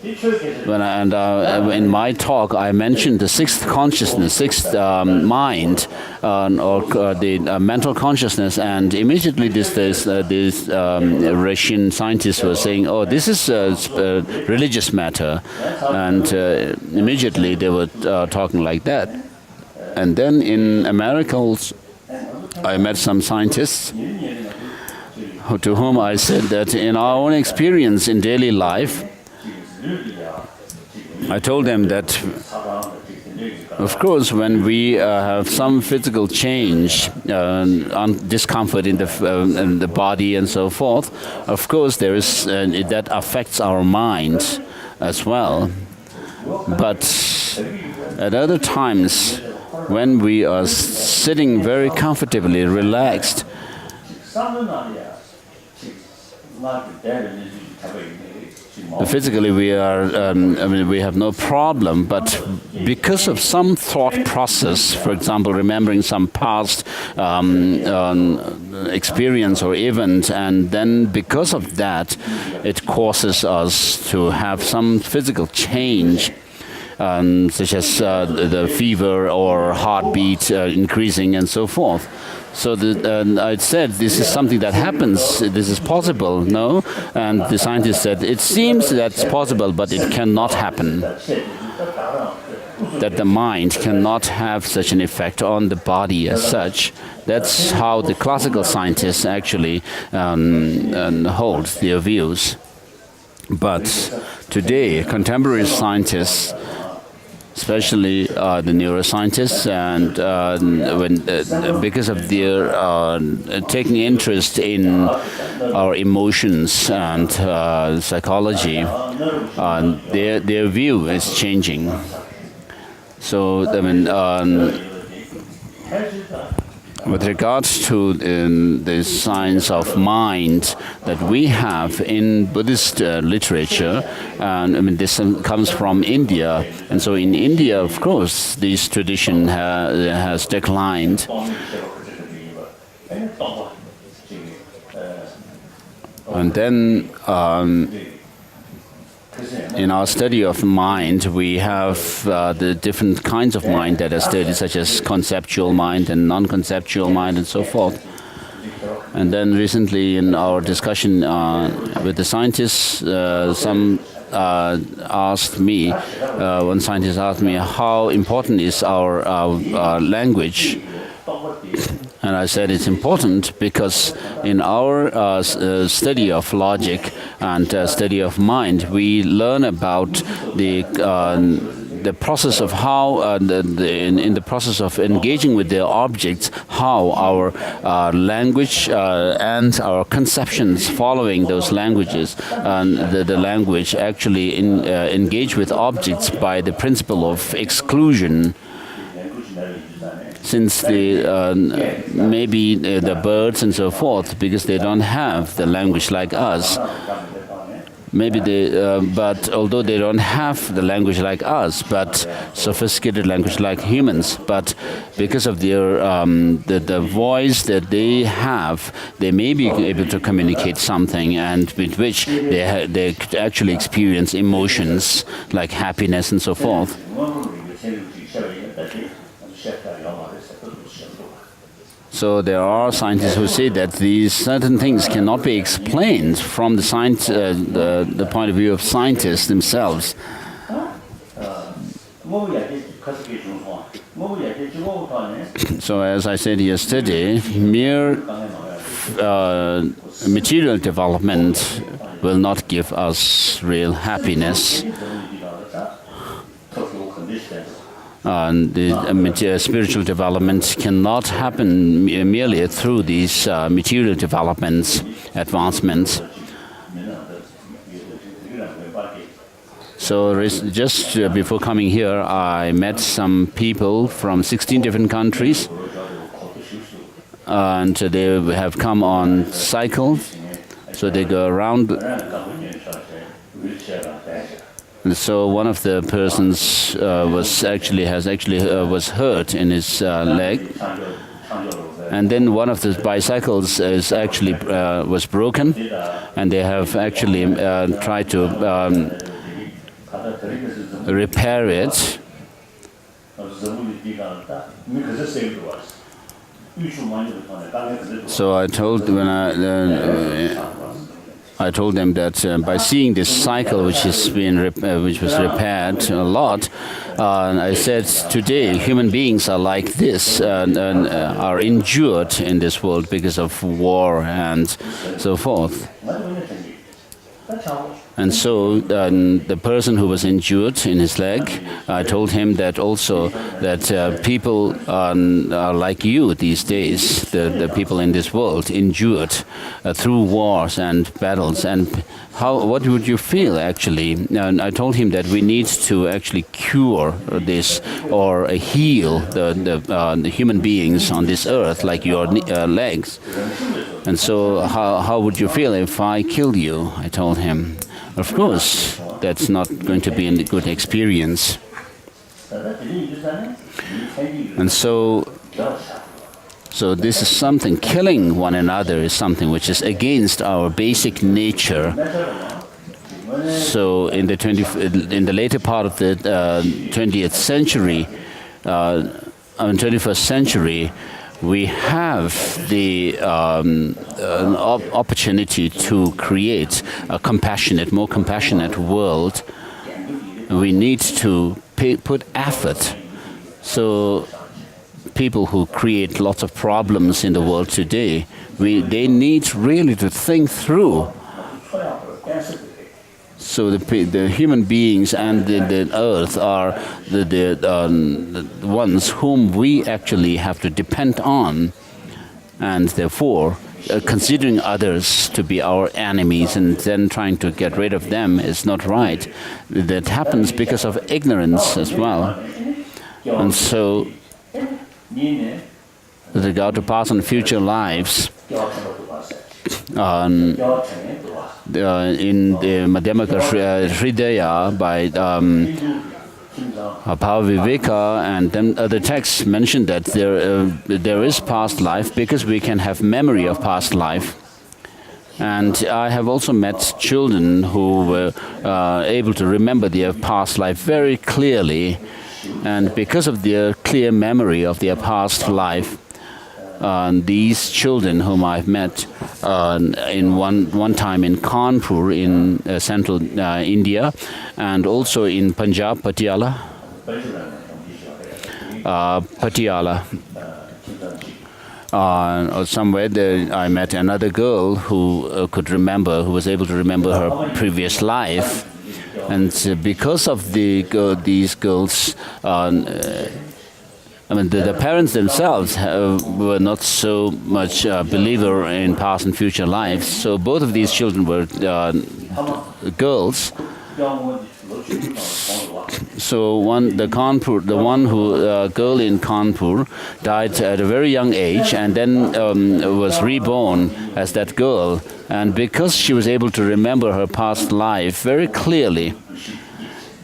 in my talk, I mentioned the sixth consciousness, sixth mind, or the mental consciousness, and immediately these Russian scientists were saying, "Oh, this is a religious matter," and immediately they were talking like that. And then in America, I met some scientists to whom I said that in our own experience in daily life, I told them that, of course, when we have some physical change, discomfort in the body and so forth, of course, there is that affects our mind as well. But at other times, when we are sitting very comfortably, relaxed, physically we are, we have no problem, but because of some thought process, for example, remembering some past experience or event, and then because of that, it causes us to have some physical change, such as the fever or heartbeat increasing and so forth. So I said, this is something that happens, this is possible, no? And the scientist said, it seems that's possible, but it cannot happen. That the mind cannot have such an effect on the body as such. That's how the classical scientists actually hold their views. But today, contemporary scientists, especially the neuroscientists, and because of their taking interest in our emotions and psychology, their view is changing. So, with regards to the science of mind that we have in Buddhist literature, and I mean this comes from India, and so in India, of course, this tradition has declined. And then in our study of mind, we have the different kinds of mind that are studied, such as conceptual mind and non-conceptual mind and so forth. And then recently in our discussion with the scientists, some asked me, one scientist asked me, how important is our language? And I said it's important because in our study of logic and study of mind, we learn about the process of how, in the process of engaging with the objects, how our language and our conceptions following those languages, and the language actually engage with objects by the principle of exclusion. Since maybe the birds and so forth, because they don't have the language like us. Maybe but although they don't have the language like us, but sophisticated language like humans, but because of their the voice that they have, they may be able to communicate something, and with which they actually experience emotions like happiness and so forth. So there are scientists who say that these certain things cannot be explained from the science, the point of view of scientists themselves. So as I said yesterday, mere material development will not give us real happiness. The spiritual development cannot happen merely through these material developments, advancements. So just before coming here, I met some people from 16 different countries, and they have come on cycles, so they go around. And so one of the persons was hurt in his leg, and then one of the bicycles is actually was broken, and they have actually tried to repair it. So I told them that by seeing this cycle, which was repaired a lot, I said today human beings are like this and are injured in this world because of war and so forth. And so the person who was injured in his leg, I told him that also that people are like you these days, the people in this world, injured through wars and battles. And what would you feel actually? And I told him that we need to actually cure this or heal the human beings on this earth, like your legs. And so how would you feel if I killed you? I told him. Of course, that's not going to be a good experience. And so this is something, killing one another is something which is against our basic nature. So in the later part of the 20th century, 21st century, we have the opportunity to create a more compassionate world. We need to put effort. So people who create lots of problems in the world today, they need really to think through. So the human beings and the earth are the ones whom we actually have to depend on, and therefore considering others to be our enemies and then trying to get rid of them is not right. That happens because of ignorance as well. And so with regard to past and future lives, in the Madhyamaka Hridaya by Bhaviveka and then other texts mention that there is past life because we can have memory of past life. And I have also met children who were able to remember their past life very clearly. And because of their clear memory of their past life, these children whom I've met in one time in Kanpur in central India, and also in Punjab, Patiala, or somewhere there, I met another girl who who was able to remember her previous life, and because of these girls. The parents themselves were not so much believer in past and future lives. So both of these children were girls. So the girl in Kanpur died at a very young age, and then was reborn as that girl. And because she was able to remember her past life very clearly,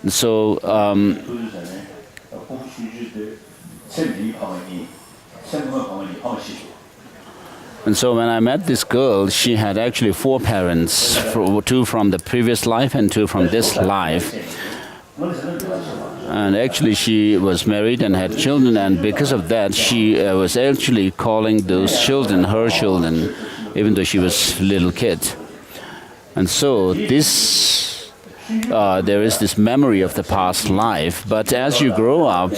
so. And so when I met this girl, she had actually 4 parents, 2 from the previous life and 2 from this life. And actually she was married and had children, and because of that she was actually calling those children her children, even though she was a little kid. And so there is this memory of the past life, but as you grow up,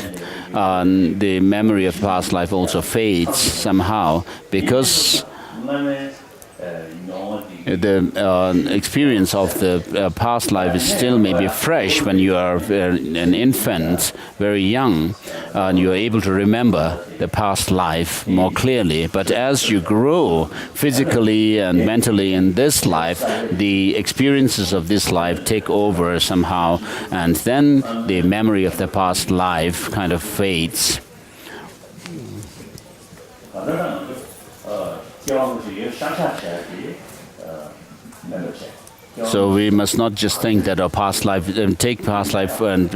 the memory of past life also fades somehow, because the experience of the past life is still maybe fresh when you are an infant, very young, and you are able to remember the past life more clearly. But as you grow physically and mentally in this life, the experiences of this life take over somehow, and then the memory of the past life kind of fades. So we must not just think that our past life, take past life and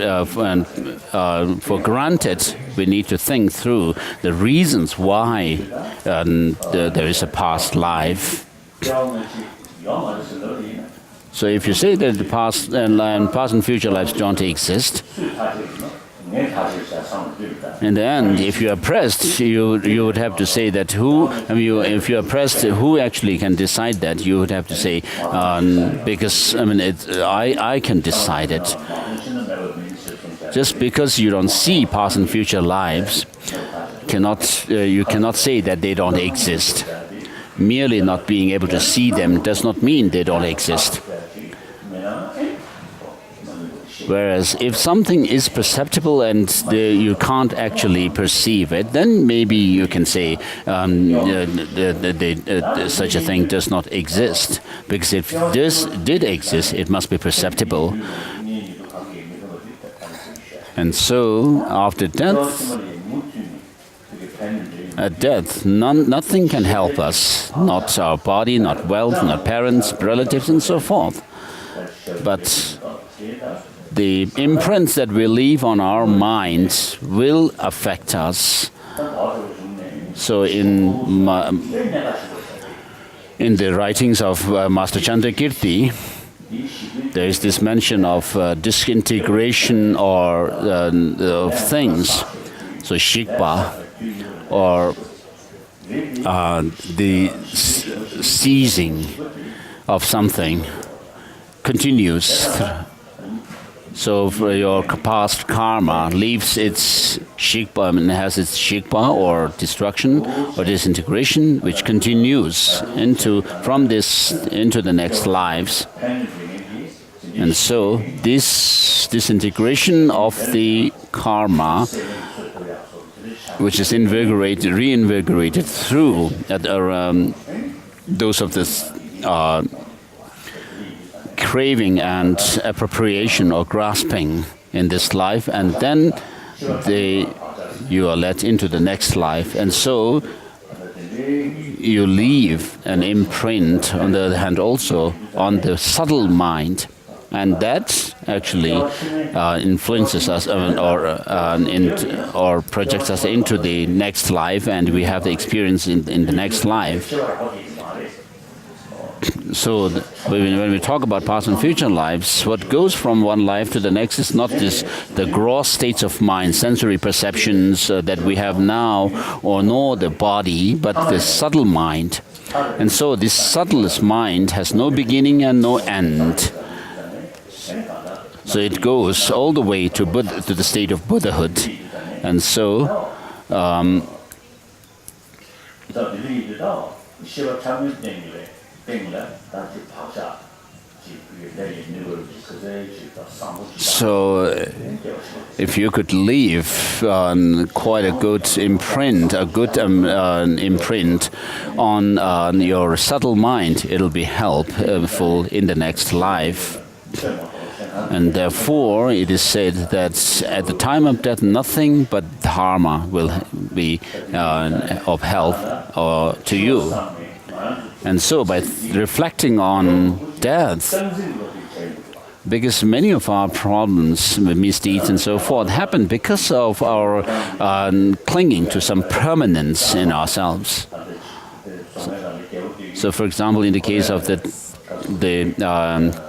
for granted. We need to think through the reasons why there is a past life. So if you say that the past and future lives don't exist, in the end, if you are pressed, you would have to say that if you are pressed, who actually can decide that? You would have to say, because I can decide it. Just because you don't see past and future lives, you cannot say that they don't exist. Merely not being able to see them does not mean they don't exist. Whereas if something is perceptible and you can't actually perceive it, then maybe you can say such a thing does not exist. Because if this did exist, it must be perceptible. And so, after death, at death, nothing can help us. Not our body, not wealth, not parents, relatives, and so forth. But the imprints that we leave on our minds will affect us. So in the writings of Master Chandrakirti, there is this mention of disintegration or of things. So shikpa, or the seizing of something, continues. So your past karma leaves its shikpa, and has its shikpa or destruction or disintegration, which continues from this into the next lives. And so this disintegration of the karma, which is reinvigorated through those of this craving and appropriation or grasping in this life, and then you are led into the next life. And so you leave an imprint, on the other hand, also on the subtle mind. And that actually influences us or projects us into the next life, and we have the experience in the next life. So when we talk about past and future lives, what goes from one life to the next is not the gross states of mind, sensory perceptions that we have now, or nor the body, but the subtle mind. And so this subtlest mind has no beginning and no end. So it goes all the way to the state of Buddhahood. And so if you could leave quite a good imprint, imprint on your subtle mind, it'll be helpful in the next life. And therefore, it is said that at the time of death, nothing but dharma will be of help to you. And so, by reflecting on death, because many of our problems, misdeeds and so forth, happen because of our clinging to some permanence in ourselves. So, for example, in the case of the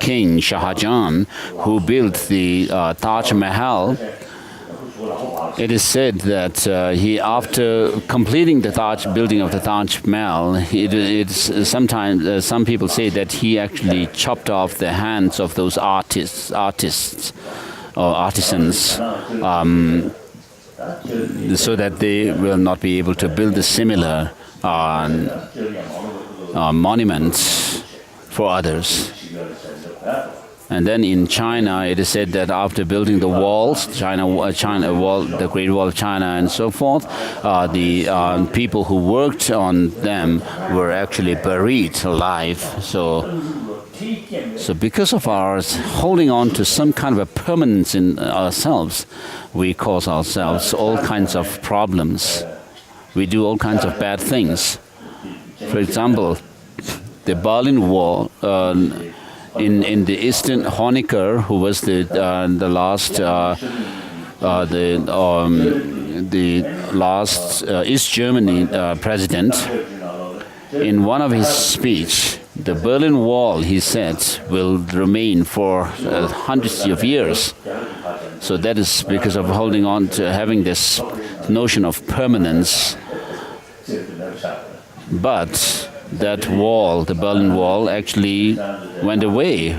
king Shah Jahan, who built the Taj Mahal, it is said that he, after completing the building of the Taj Mahal, sometimes some people say that he actually chopped off the hands of those artists or artisans, so that they will not be able to build a similar monument for others. And then in China, it is said that after building the walls, the Great Wall of China and so forth, the people who worked on them were actually buried alive. So because of our holding on to some kind of a permanence in ourselves, we cause ourselves all kinds of problems. We do all kinds of bad things. For example, the Berlin Wall, in the Eastern Honecker, who was the last East Germany president, in one of his speech, the Berlin Wall, he said, will remain for hundreds of years. So that is because of holding on to having this notion of permanence. But that wall, the Berlin Wall, actually went away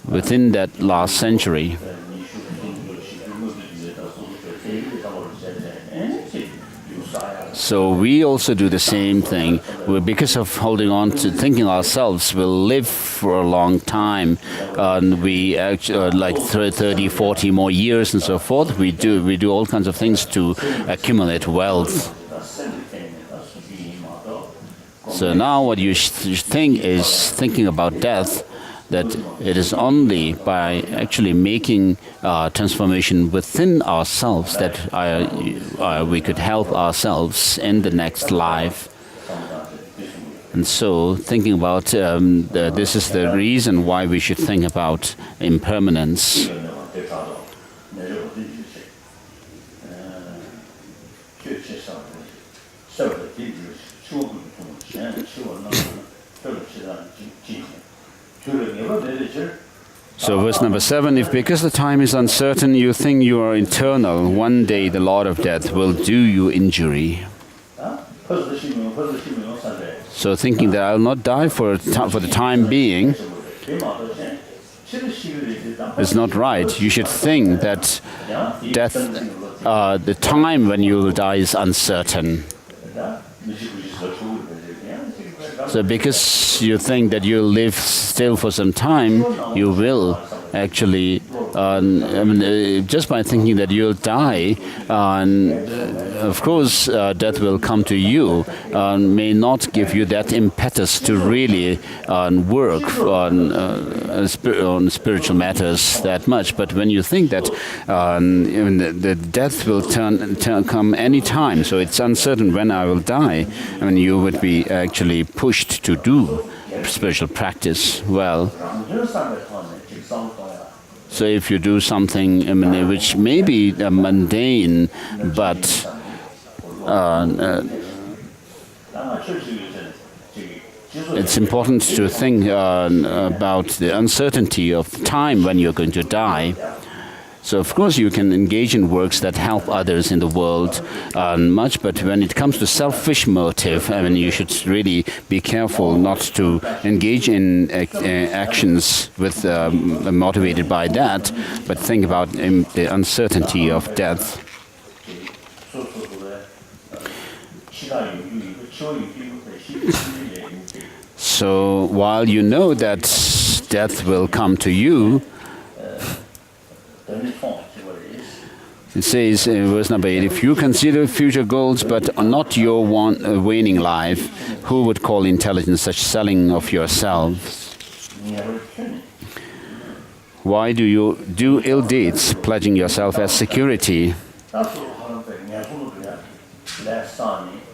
within that last century. So we also do the same thing. Because of holding on to thinking ourselves will live for a long time, and we actually like 30, 40 more years and so forth, we do all kinds of things to accumulate wealth. So now what you think is thinking about death, that it is only by actually making transformation within ourselves that we could help ourselves in the next life. And so thinking about this is the reason why we should think about impermanence. So verse number 7, if because the time is uncertain you think you are eternal, one day the Lord of Death will do you injury. So thinking that I will not die for the time being is not right. You should think that death, the time when you will die is uncertain. So because you think that you'll live still for some time, you will actually, just by thinking that you'll die, of course, death will come to you, may not give you that impetus to really work on spiritual matters that much. But when you think that the death will come any time, so it's uncertain when I will die, you would be actually pushed to do spiritual practice well. So if you do something which may be mundane, but it's important to think about the uncertainty of time when you're going to die. So of course you can engage in works that help others in the world much, but when it comes to selfish motive, you should really be careful not to engage in actions with motivated by that, but think about the uncertainty of death. So while you know that death will come to you, it says in verse number 8, if you consider future goals but not your waning life, who would call intelligence such selling of yourselves? Why do you do ill deeds, pledging yourself as security?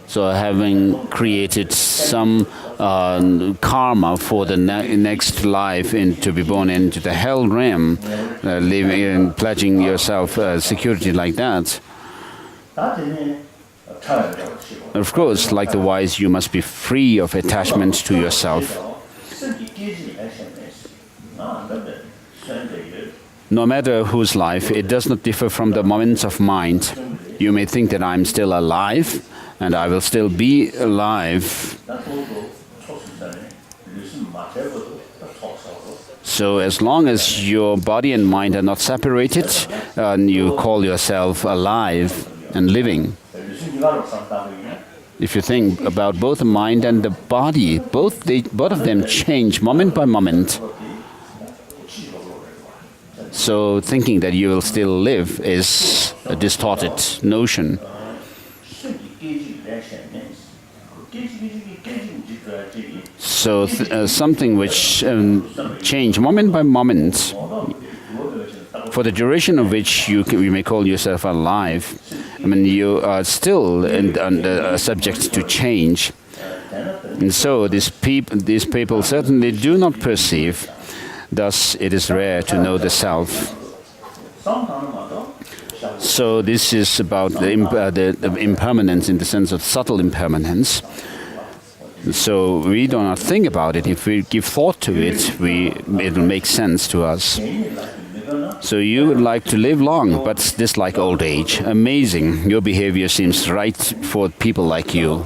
So having created some karma for the next life to be born into the hell realm, living and pledging yourself security like that. Of course, like the wise, you must be free of attachment to yourself. No matter whose life, it does not differ from the moments of mind. You may think that I'm still alive, and I will still be alive. So as long as your body and mind are not separated, you call yourself alive and living. If you think about both the mind and the body, both of them change moment by moment. So thinking that you will still live is a distorted notion. So something which change moment by moment, for the duration of which you may call yourself alive, you are still subject to change. And so these people certainly do not perceive. Thus, it is rare to know the self. So this is about the impermanence in the sense of subtle impermanence. So we do not think about it. If we give thought to it, it will make sense to us. So you would like to live long, but dislike old age. Amazing. Your behavior seems right for people like you.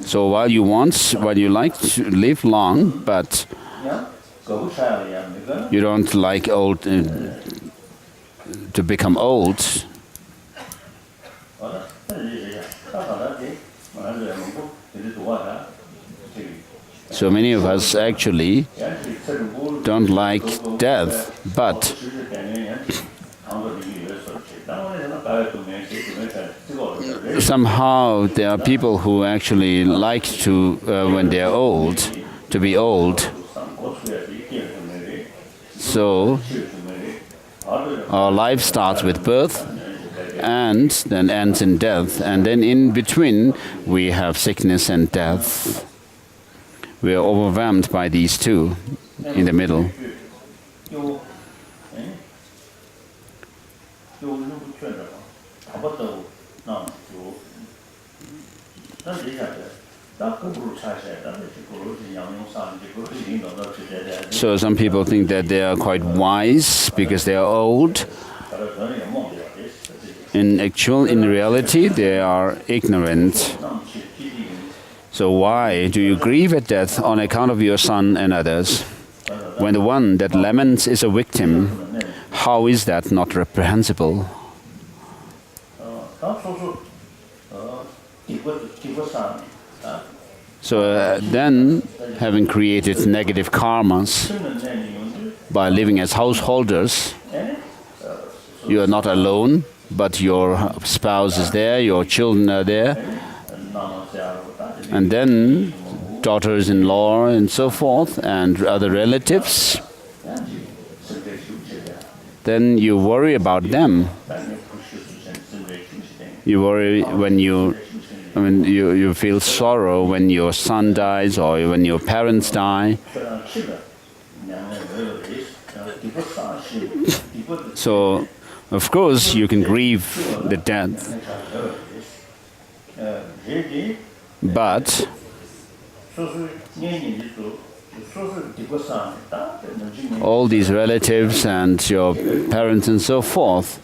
So while you like to live long, but you don't like old to become old. So many of us actually don't like death, but somehow there are people who actually like to, when they're old, to be old. So our life starts with birth and then ends in death, and then in between we have sickness and death. We are overwhelmed by these two in the middle. So some people think that they are quite wise because they are old. In reality, they are ignorant. So why do you grieve at death on account of your son and others? When the one that laments is a victim, how is that not reprehensible? So then, having created negative karmas, by living as householders. You are not alone, but your spouse is there, your children are there, and then daughters-in-law and so forth, and other relatives. Then you worry about them. You worry when you feel sorrow when your son dies or when your parents die. So, of course, you can grieve the death, but all these relatives and your parents and so forth,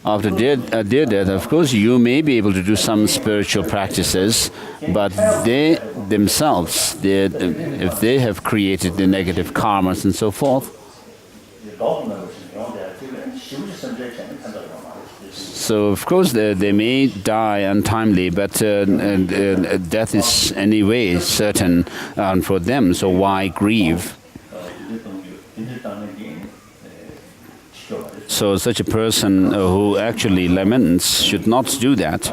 after their death, of course, you may be able to do some spiritual practices, but they themselves, if they have created the negative karmas and so forth, so of course they may die untimely, but death is anyway certain for them, so why grieve? So such a person who actually laments should not do that.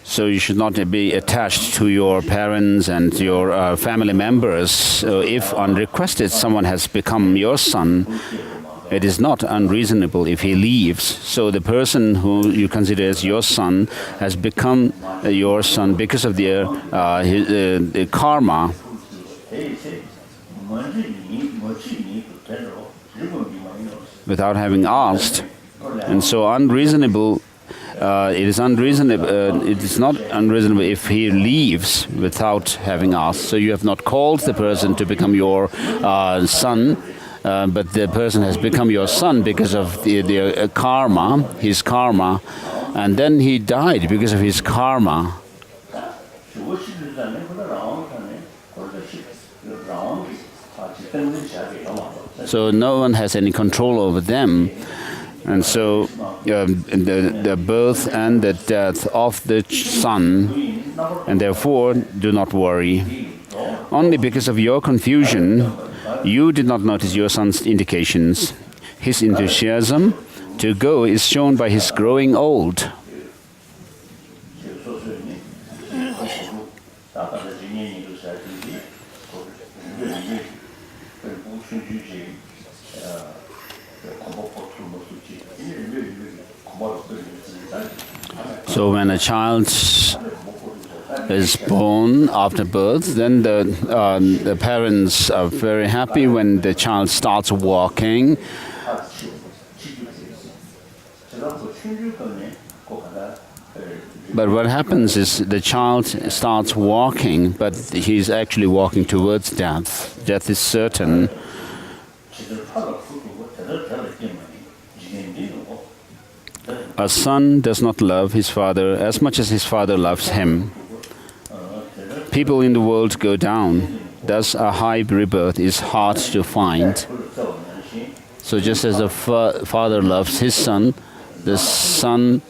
So you should not be attached to your parents and your family members. If unrequested someone has become your son, it is not unreasonable if he leaves. So the person who you consider as your son has become your son because of their karma. Without having asked, and so unreasonable. It is unreasonable. It is not unreasonable if he leaves without having asked. So you have not called the person to become your son, but the person has become your son because of the karma, his karma, and then he died because of his karma. So no one has any control over them. And so the birth and the death of the son, and therefore do not worry. Only because of your confusion, you did not notice your son's indications. His enthusiasm to go is shown by his growing old. So when a child is born after birth, then the parents are very happy when the child starts walking. But what happens is the child starts walking, but he's actually walking towards death. Death is certain. A son does not love his father as much as his father loves him. People in the world go down. Thus, a high rebirth is hard to find. So just as the father loves his son, the son,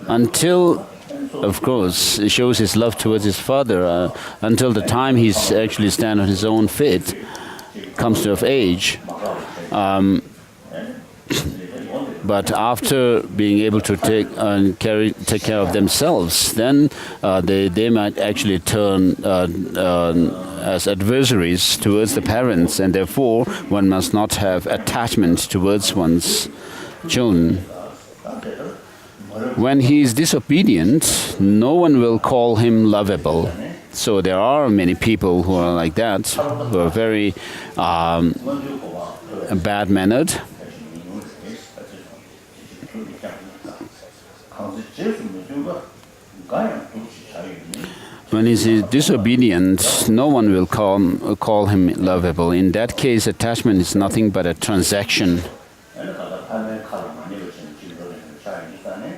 until, of course, shows his love towards his father, until the time he's actually stand on his own feet, comes to of age. But after being able to take care of themselves, then they might actually turn as adversaries towards the parents, and therefore one must not have attachment towards one's children. When he is disobedient, no one will call him lovable. So there are many people who are like that, who are very bad-mannered. When he is disobedient, no one will call him lovable. In that case, attachment is nothing but a transaction.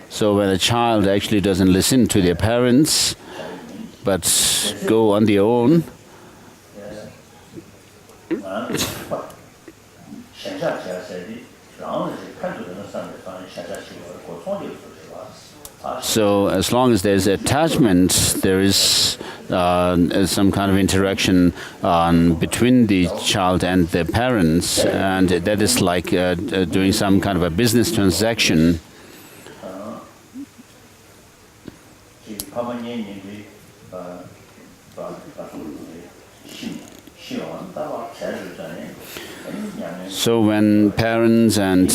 So when a child actually doesn't listen to their parents, but go on their own, So as long as there's attachment, there is some kind of interaction between the child and the parents, and that is like doing some kind of a business transaction. So when parents and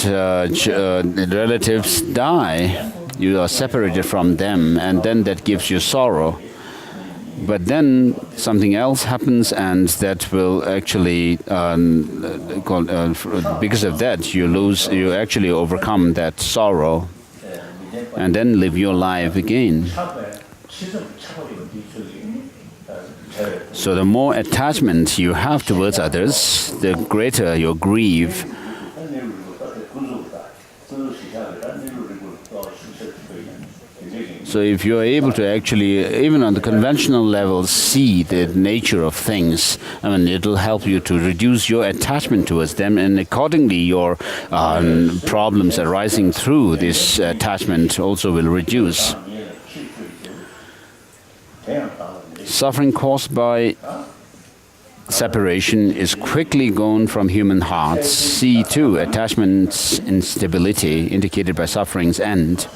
relatives die, you are separated from them, and then that gives you sorrow. But then something else happens, and that will actually, because of that, you actually overcome that sorrow, and then live your life again. So the more attachment you have towards others, the greater your grief. So if you are able to actually, even on the conventional level, see the nature of things, I mean, it will help you to reduce your attachment towards them, and accordingly your problems arising through this attachment also will reduce. Suffering caused by separation is quickly gone from human hearts. See too, attachment's instability indicated by suffering's end.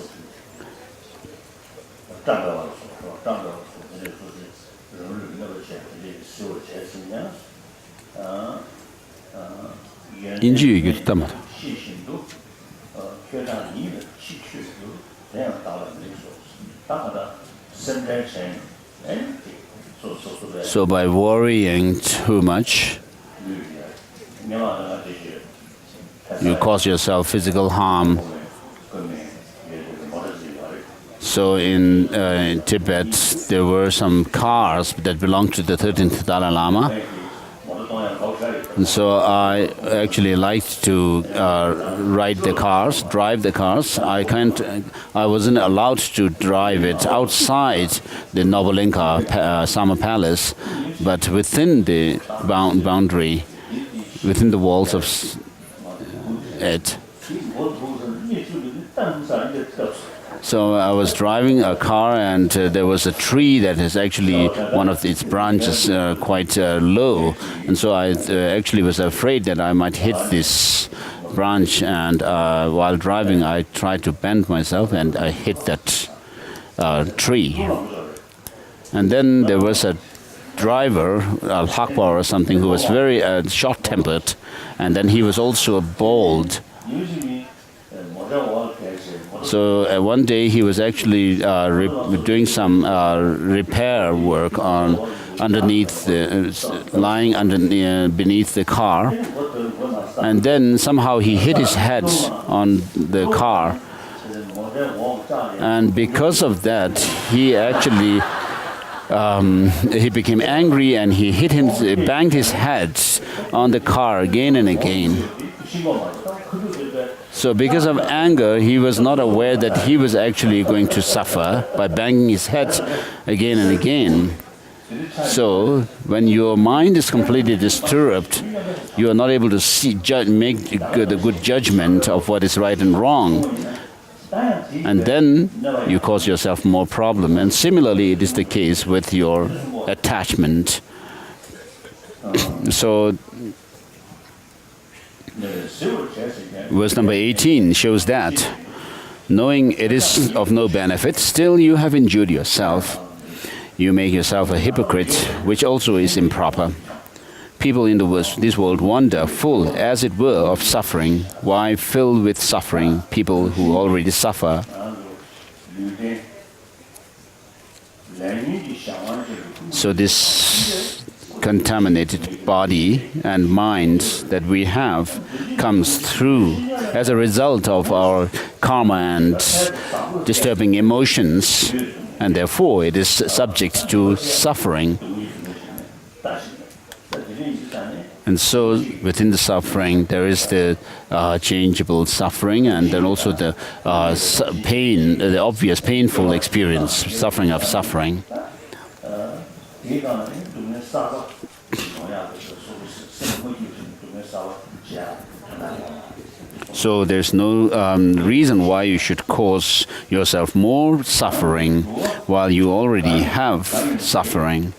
So by worrying too much, you cause yourself physical harm. So in Tibet, there were some cars that belonged to the 13th Dalai Lama. And so I actually liked to drive the cars. I wasn't allowed to drive it outside the Novolenka Summer Palace, but within the boundary, within the walls of it. So I was driving a car, and there was a tree that is actually one of its branches quite low, and so I actually was afraid that I might hit this branch, and while driving I tried to bend myself and I hit that tree. And then there was a driver, Al-Hakbar or something, who was very short-tempered, and then he was also bald. So one day he was actually doing some repair work beneath the car, and then somehow he hit his head on the car, and because of that he actually he became angry, and he banged his head on the car again and again. So because of anger, he was not aware that he was actually going to suffer by banging his head again and again. So when your mind is completely disturbed, you are not able to make a good judgment of what is right and wrong. And then you cause yourself more problem. And similarly, it is the case with your attachment. So verse number 18 shows that, knowing it is of no benefit, still you have injured yourself. You make yourself a hypocrite, which also is improper. People in this world wander, full, as it were, of suffering. Why fill with suffering people who already suffer? So this contaminated body and mind that we have comes through as a result of our karma and disturbing emotions, and therefore it is subject to suffering. And so within the suffering there is the changeable suffering, and then also the pain, the obvious painful experience, suffering of suffering. So there's no reason why you should cause yourself more suffering while you already have suffering.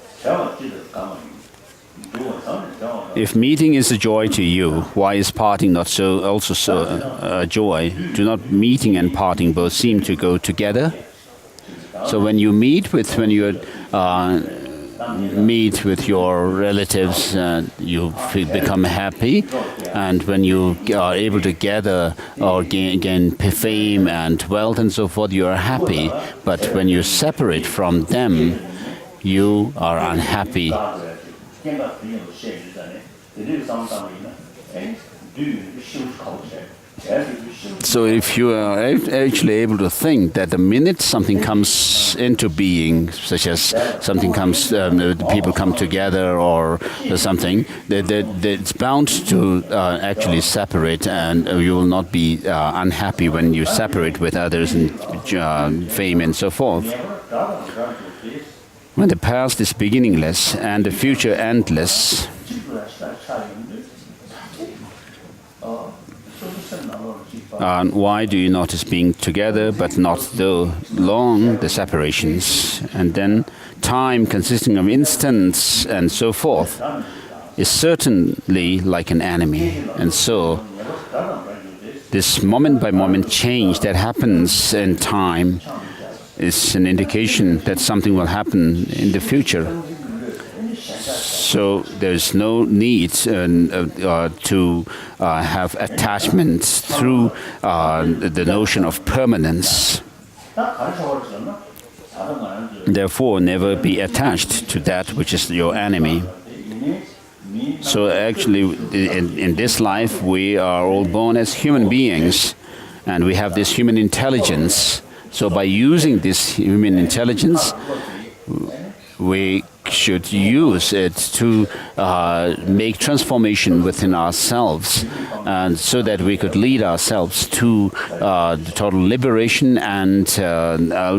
If meeting is a joy to you, why is parting not also a joy? Do not meeting and parting both seem to go together? So when you meet with your relatives, you become happy, and when you are able to gather or gain fame and wealth and so forth, you are happy. But when you separate from them, you are unhappy. So if you are actually able to think that the minute something comes into being, such as something comes, people come together or something, that it's bound to actually separate, and you will not be unhappy when you separate with others and fame and so forth. When the past is beginningless and the future endless, why do you notice being together but not though long the separations? And then time consisting of instants and so forth is certainly like an enemy. And so this moment by moment change that happens in time is an indication that something will happen in the future. So there's no need to have attachment through the notion of permanence. Therefore, never be attached to that which is your enemy. So actually, in this life, we are all born as human beings, and we have this human intelligence. So by using this human intelligence, we should use it to make transformation within ourselves, and so that we could lead ourselves to the total liberation and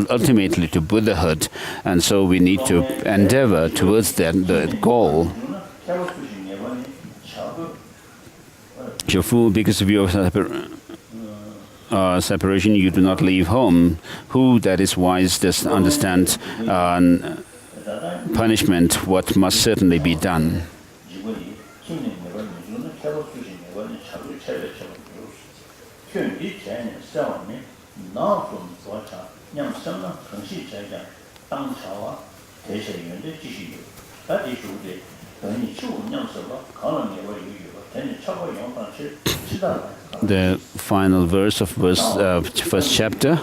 ultimately to Buddhahood. And so we need to endeavor towards the goal. Because of your separation, you do not leave home. Who that is wise does understand punishment, what must certainly be done. The final verse of first chapter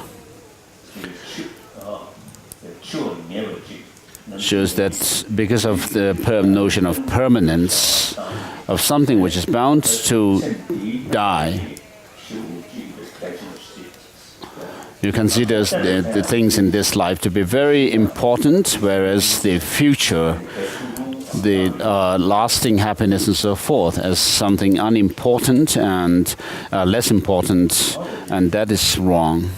shows that because of the notion of permanence of something which is bound to die, you consider the things in this life to be very important, whereas the future, the lasting happiness and so forth, as something unimportant and less important, and that is wrong.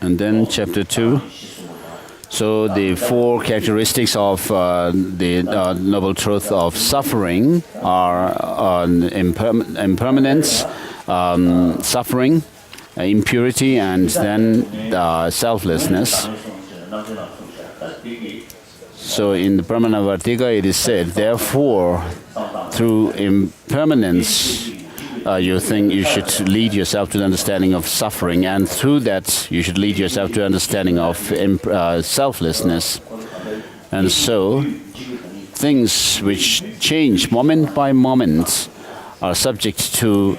And then chapter 2. So the four characteristics of the noble truth of suffering are impermanence, suffering, impurity, and then selflessness. So in the Brahmanavartika it is said, therefore, through impermanence, you think you should lead yourself to the understanding of suffering, and through that you should lead yourself to understanding of selflessness. And so things which change moment by moment are subject to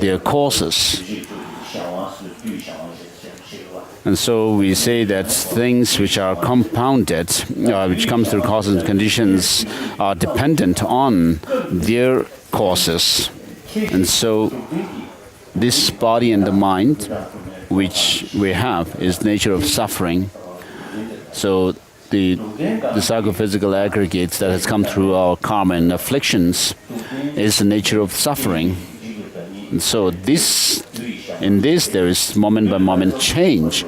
their causes. And so we say that things which are compounded, which come through causes and conditions, are dependent on their causes. And so this body and the mind which we have is the nature of suffering. So the psychophysical aggregates that has come through our karma and afflictions is the nature of suffering. And so this in this there is moment by moment change,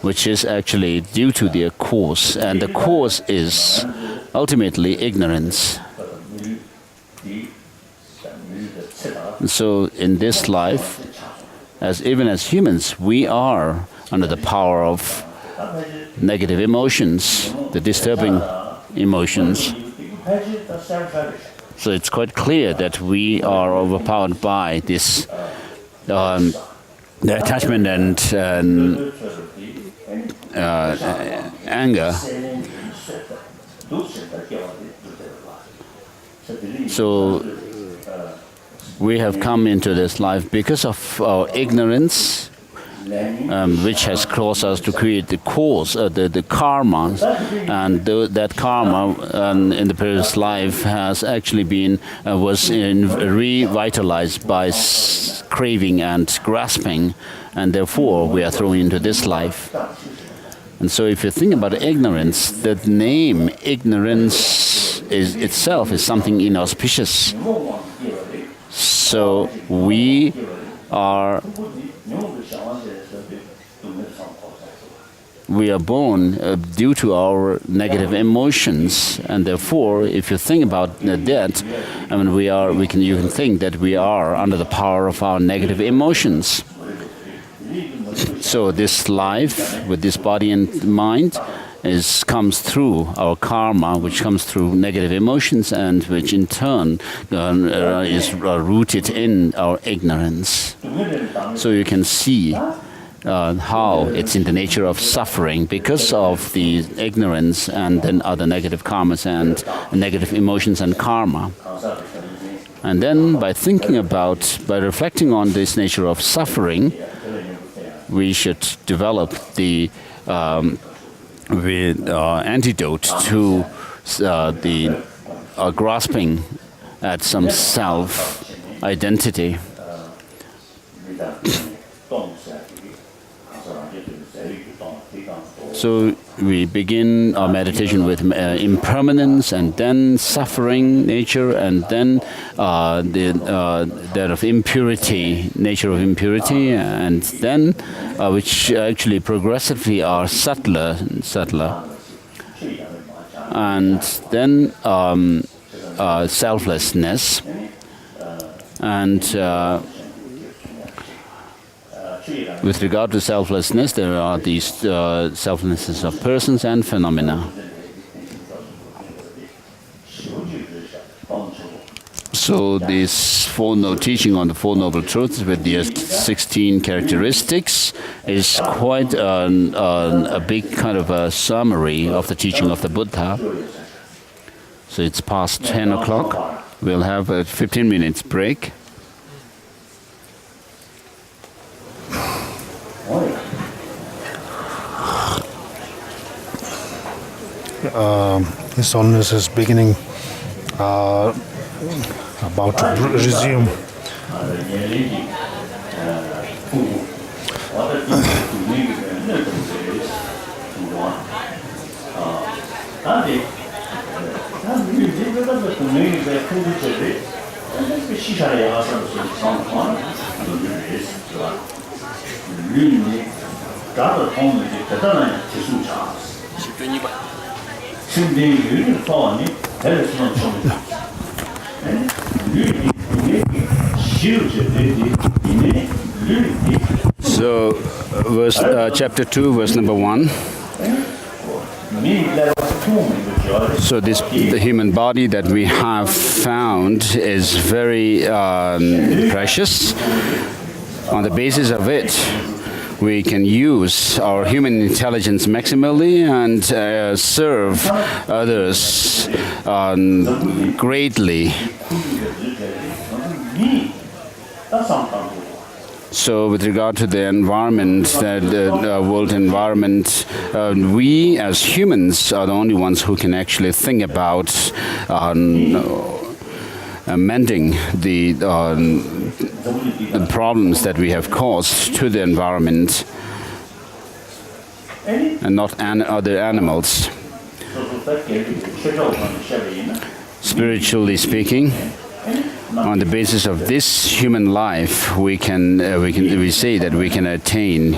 which is actually due to their cause, and the cause is ultimately ignorance. So in this life, even as humans, we are under the power of negative emotions, the disturbing emotions. So it's quite clear that we are overpowered by this the attachment and anger. So we have come into this life because of our ignorance, which has caused us to create the cause, the karma, and that karma in the previous life has actually been revitalized by craving and grasping, and therefore we are thrown into this life. And so if you think about ignorance, the name ignorance itself is something inauspicious. So we are born due to our negative emotions, and therefore, if you think about that, I mean, you can think that we are under the power of our negative emotions. So this life with this body and mind comes through our karma, which comes through negative emotions, and which in turn is rooted in our ignorance. So you can see how it's in the nature of suffering because of the ignorance and then other negative karmas and negative emotions and karma. And then by reflecting on this nature of suffering, we should develop the antidote to the grasping at some self-identity. So we begin our meditation with impermanence, and then suffering nature, and then that of impurity, nature of impurity, and then which actually progressively are subtler and subtler, and then selflessness, and with regard to selflessness, there are these selflessness of persons and phenomena. So this teaching on the Four Noble Truths with the 16 characteristics is quite a big kind of a summary of the teaching of the Buddha. So it's past 10 o'clock. We'll have a 15 minutes break. His Holiness is beginning about to resume. So, chapter 2, verse number 1. So the human body that we have found is very precious. On the basis of it, we can use our human intelligence maximally and serve others greatly. So with regard to the environment, the world environment, we as humans are the only ones who can actually think about mending the problems that we have caused to the environment, and not other animals. Spiritually speaking, On the basis of this human life, we say that we can attain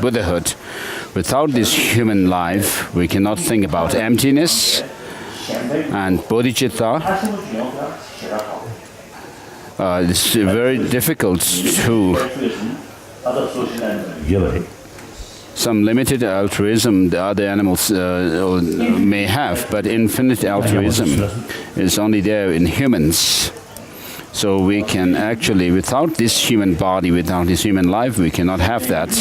Buddhahood. Without this human life, we cannot think about emptiness and bodhicitta. It's very difficult to some limited altruism the other animals may have, but infinite altruism is only there in humans. So we can actually, without this human body, without this human life, we cannot have that.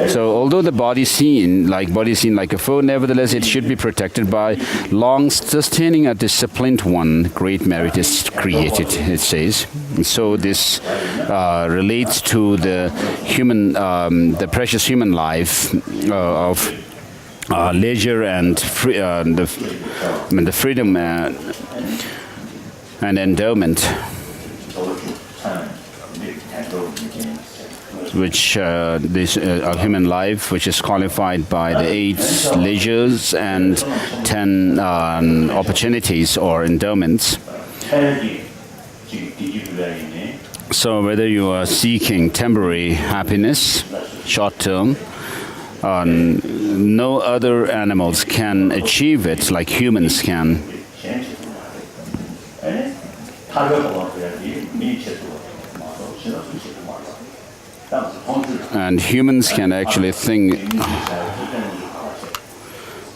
So although the body is seen like a foe, nevertheless it should be protected by long sustaining a disciplined one. Great merit is created, it says. So this relates to the human, the precious human life of leisure and the freedom and endowment, which this human life, which is qualified by the 8 leisures and 10 opportunities or endowments. So whether you are seeking temporary happiness, short term, no other animals can achieve it like humans can. And humans can actually think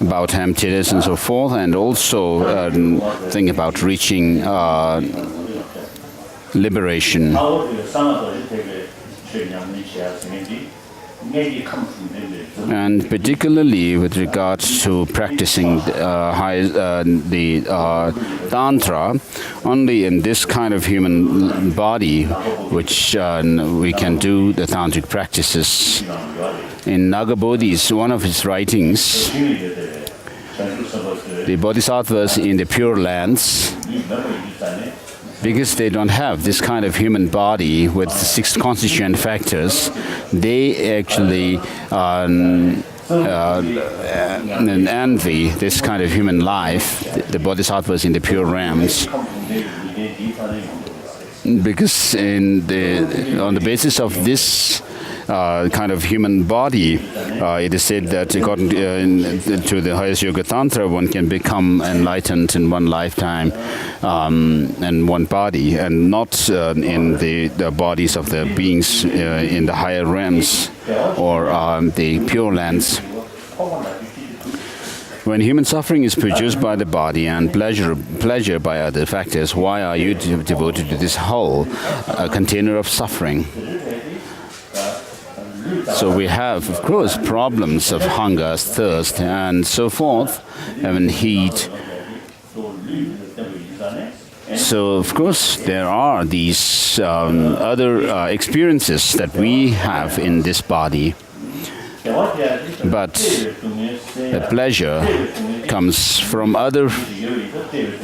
about emptiness and so forth, and also think about reaching liberation. And particularly with regards to practicing the Tantra, only in this kind of human body which we can do the Tantric practices. In Nagabodhi's, one of his writings, the Bodhisattvas in the Pure Lands, because they don't have this kind of human body with 6 constituent factors, they actually envy this kind of human life, the Bodhisattvas in the Pure Realms. Because on the basis of this kind of human body, it is said that according to the highest Yoga Tantra, one can become enlightened in one lifetime and one body, and not in the bodies of the beings in the higher realms or the Pure Lands. When human suffering is produced by the body and pleasure by other factors, why are you devoted to this whole container of suffering? So we have, of course, problems of hunger, thirst, and so forth, and heat. So, of course, there are these other experiences that we have in this body. But the pleasure comes from other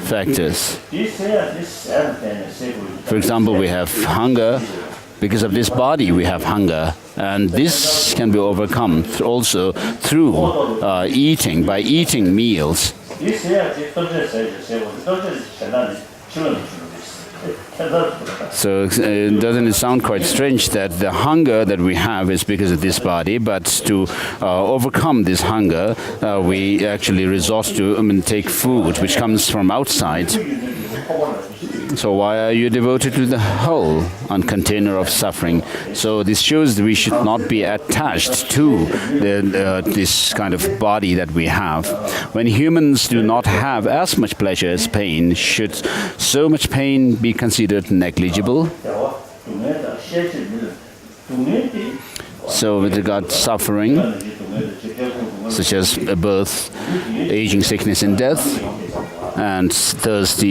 factors. For example, we have hunger. Because of this body, we have hunger, and this can be overcome also through eating, by eating meals. So doesn't it sound quite strange that the hunger that we have is because of this body, but to overcome this hunger, we actually resort to take food which comes from outside. So why are you devoted to the whole container of suffering? So this shows that we should not be attached to this kind of body that we have. When humans do not have as much pleasure as pain, should so much pain be considered negligible? So with regard to suffering, such as birth, aging, sickness, and death, and thirst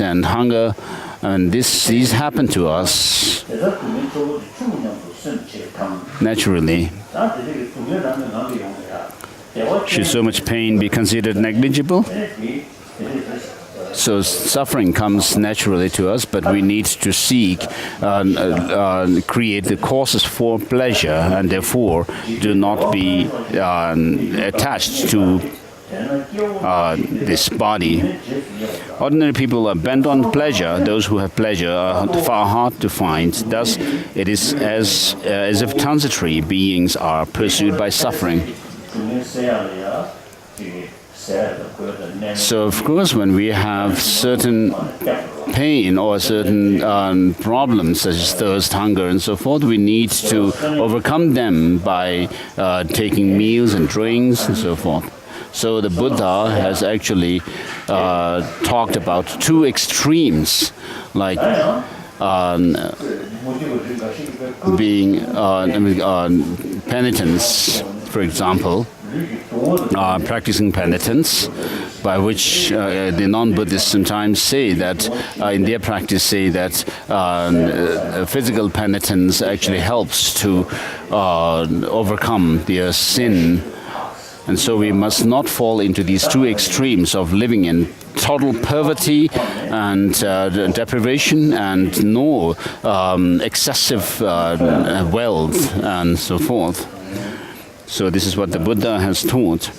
and hunger, and these happen to us naturally. Should so much pain be considered negligible? So suffering comes naturally to us, but we need to seek, create the causes for pleasure, and therefore do not be attached to this body. Ordinary people are bent on pleasure. Those who have pleasure are far hard to find. Thus, it is as if transitory beings are pursued by suffering. So, of course, when we have certain pain or certain problems such as thirst, hunger, and so forth, we need to overcome them by taking meals and drinks and so forth. So the Buddha has actually talked about two extremes, like being penitence, for example, practicing penitence, by which the non-Buddhists sometimes say that, in their practice say that physical penitence actually helps to overcome their sin. And so we must not fall into these two extremes of living in total poverty and deprivation, and nor excessive wealth and so forth. So this is what the Buddha has taught.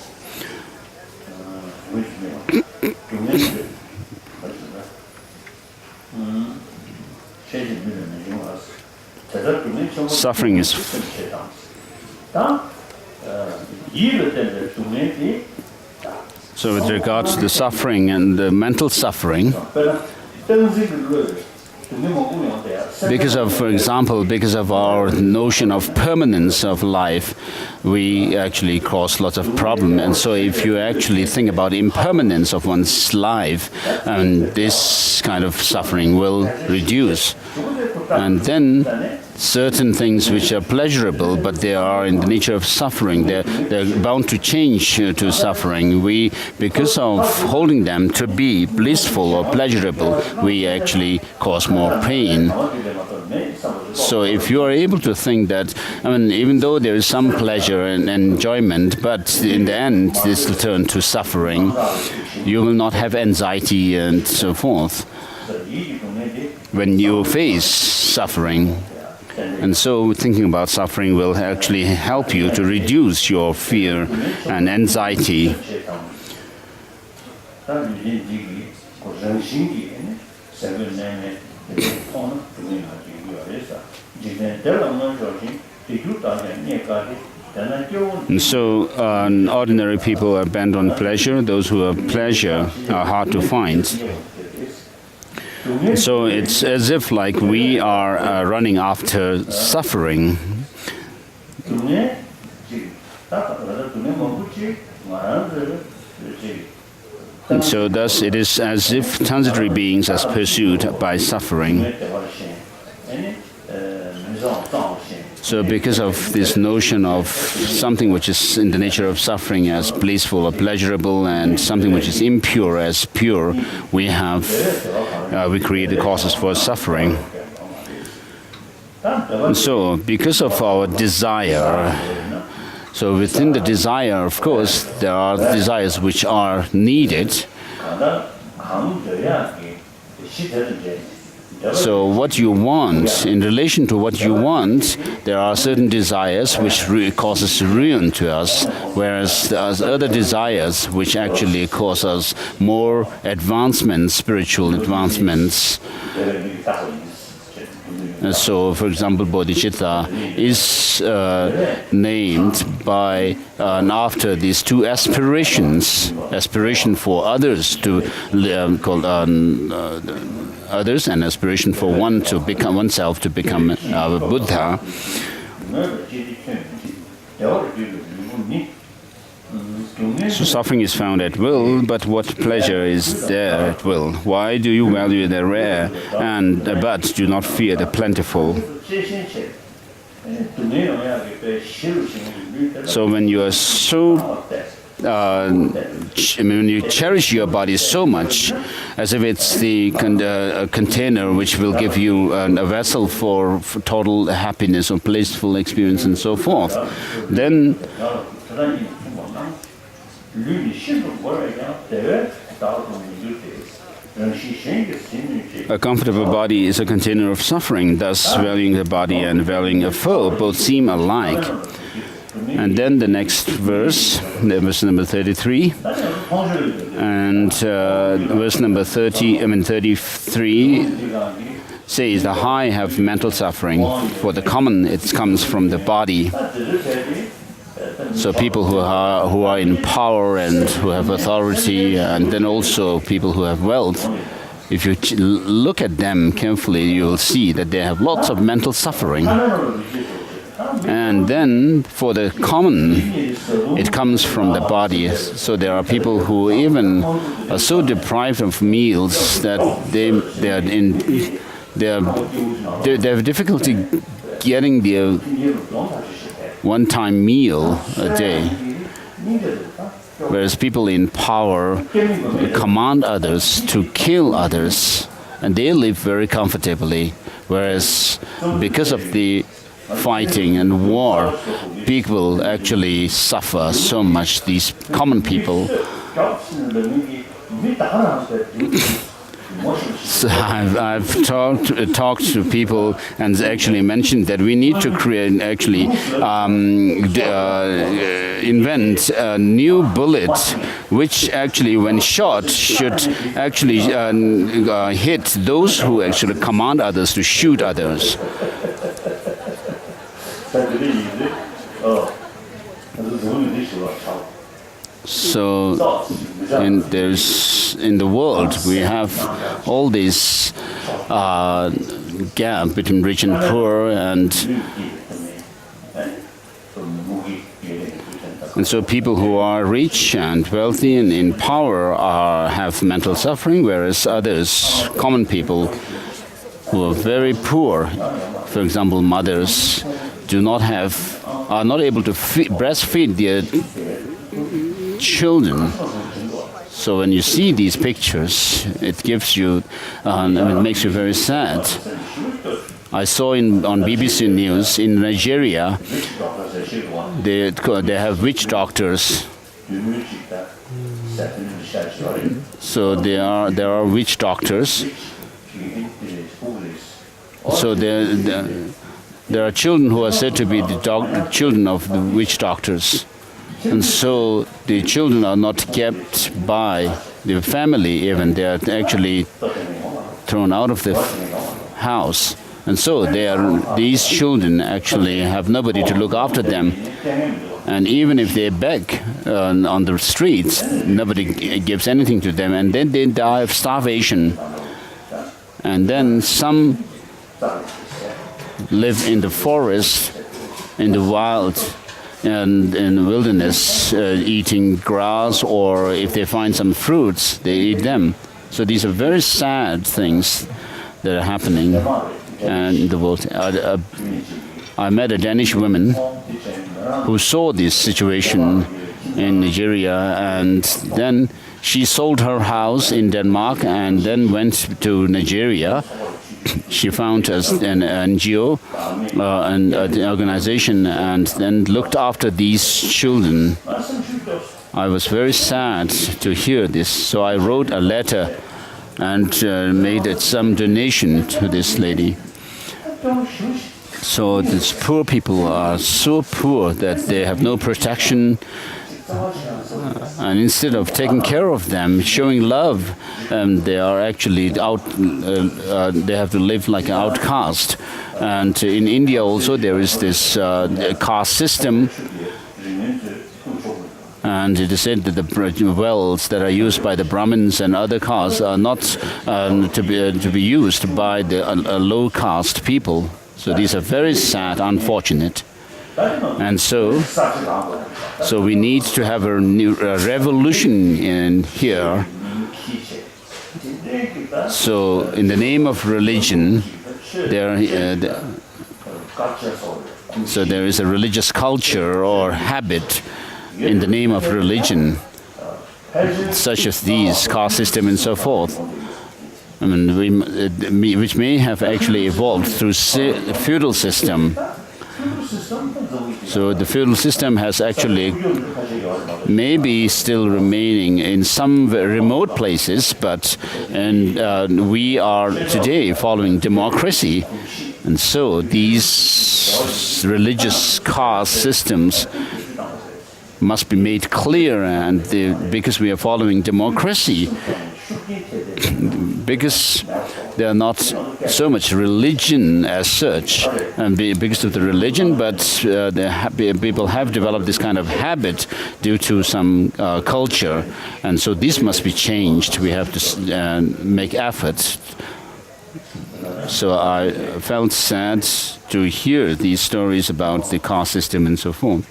Suffering is so with regard to the suffering and the mental suffering, because of, for example, because of our notion of permanence of life, we actually cause lots of problems. And so if you actually think about impermanence of one's life, and this kind of suffering will reduce. And then certain things which are pleasurable, but they are in the nature of suffering, they're bound to change to suffering. We, because of holding them to be blissful or pleasurable, we actually cause more pain. So if you are able to think that, even though there is some pleasure and enjoyment, but in the end this will turn to suffering, you will not have anxiety and so forth when you face suffering. And so thinking about suffering will actually help you to reduce your fear and anxiety. And so ordinary people are bent on pleasure. Those who have pleasure are hard to find. So it's as if like we are running after suffering. And so thus it is as if transitory beings are pursued by suffering. So because of this notion of something which is in the nature of suffering as blissful or pleasurable, and something which is impure as pure, we create the causes for suffering. And so because of our desire, so within the desire, of course, there are desires which are needed. So what you want, in relation to what you want, there are certain desires which causes ruin to us, whereas there are other desires which actually cause us more advancements, spiritual advancements. So, for example, bodhicitta is named by after these two aspirations: aspiration for others to called others, and aspiration for one to become oneself to become a Buddha. So suffering is found at will, but what pleasure is there at will? Why do you value the rare but do not fear the plentiful? So when you are so when you cherish your body so much, as if it's the container which will give you a vessel for total happiness or blissful experience and so forth, then a comfortable body is a container of suffering. Thus, valuing the body and valuing a foe both seem alike. And then the next verse, verse number 33, and verse number 33 says, the high have mental suffering, for the common it comes from the body. So people who are in power and who have authority, and then also people who have wealth, if you look at them carefully, you will see that they have lots of mental suffering. And then for the common, it comes from the body. So there are people who even are so deprived of meals that they have difficulty getting their one-time meal a day. Whereas people in power command others to kill others, and they live very comfortably. Whereas because of the fighting and war, people actually suffer so much, these common people. So I've talked to people and actually mentioned that we need to create, invent a new bullet, which actually, when shot, should actually hit those who actually command others to shoot others. So in the world we have all this gap between rich and poor, and so people who are rich and wealthy and in power have mental suffering, whereas others, common people who are very poor, for example mothers, are not able to breastfeed their children. So when you see these pictures, it gives you, it makes you very sad. I saw on BBC News in Nigeria, they have witch doctors. So there are witch doctors. So there are children who are said to be the children of the witch doctors. And so the children are not kept by the family even. They are actually thrown out of the house. And so these children actually have nobody to look after them. And even if they beg on the streets, nobody gives anything to them. And then they die of starvation. And then some live in the forest, in the wild, and in the wilderness, eating grass, or if they find some fruits, they eat them. So these are very sad things that are happening in the world. I met a Danish woman who saw this situation in Nigeria, and then she sold her house in Denmark and then went to Nigeria. She found an NGO, an organization, and then looked after these children. I was very sad to hear this, so I wrote a letter and made some donation to this lady. So these poor people are so poor that they have no protection. And instead of taking care of them, showing love, they are actually they have to live like an outcast. And in India also there is this caste system. And it is said that the wells that are used by the Brahmins and other castes are not to be used by the low caste people. So these are very sad, unfortunate. And so we need to have a new revolution in here. So in the name of religion, there is a religious culture or habit in the name of religion, such as these caste system and so forth. I mean, which may have actually evolved through feudal system. So the feudal system has actually maybe still remaining in some remote places, but we are today following democracy. And so these religious caste systems must be made clear, and because we are following democracy, because there are not so much religion as such, and because of the religion, but people have developed this kind of habit due to some culture, and so this must be changed. We have to make efforts. So I felt sad to hear these stories about the caste system and so forth.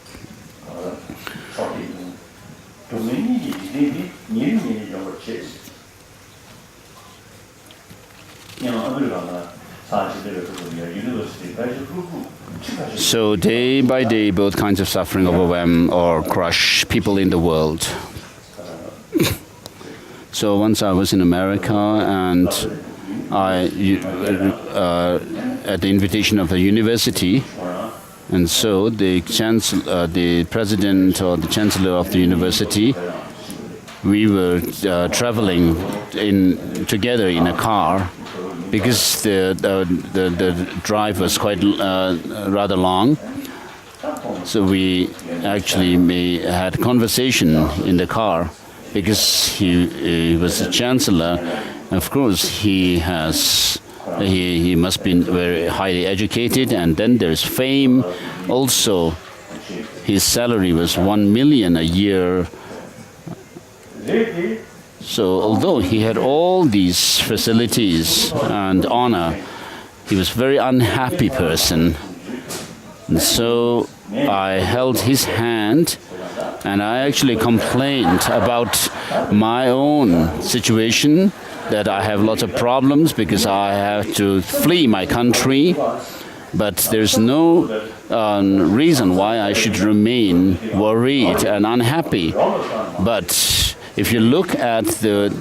So day by day, both kinds of suffering overwhelm or crush people in the world. So once I was in America, and at the invitation of a university, and so the president or the chancellor of the university, we were traveling together in a car, because the drive was quite rather long. So we actually had conversation in the car, because he was a chancellor. Of course, he must be very highly educated, and then there's fame. Also, his salary was 1 million a year. So although he had all these facilities and honor, he was a very unhappy person. And so I held his hand, and I actually complained about my own situation, that I have lots of problems because I have to flee my country, but there's no reason why I should remain worried and unhappy. But if you look at the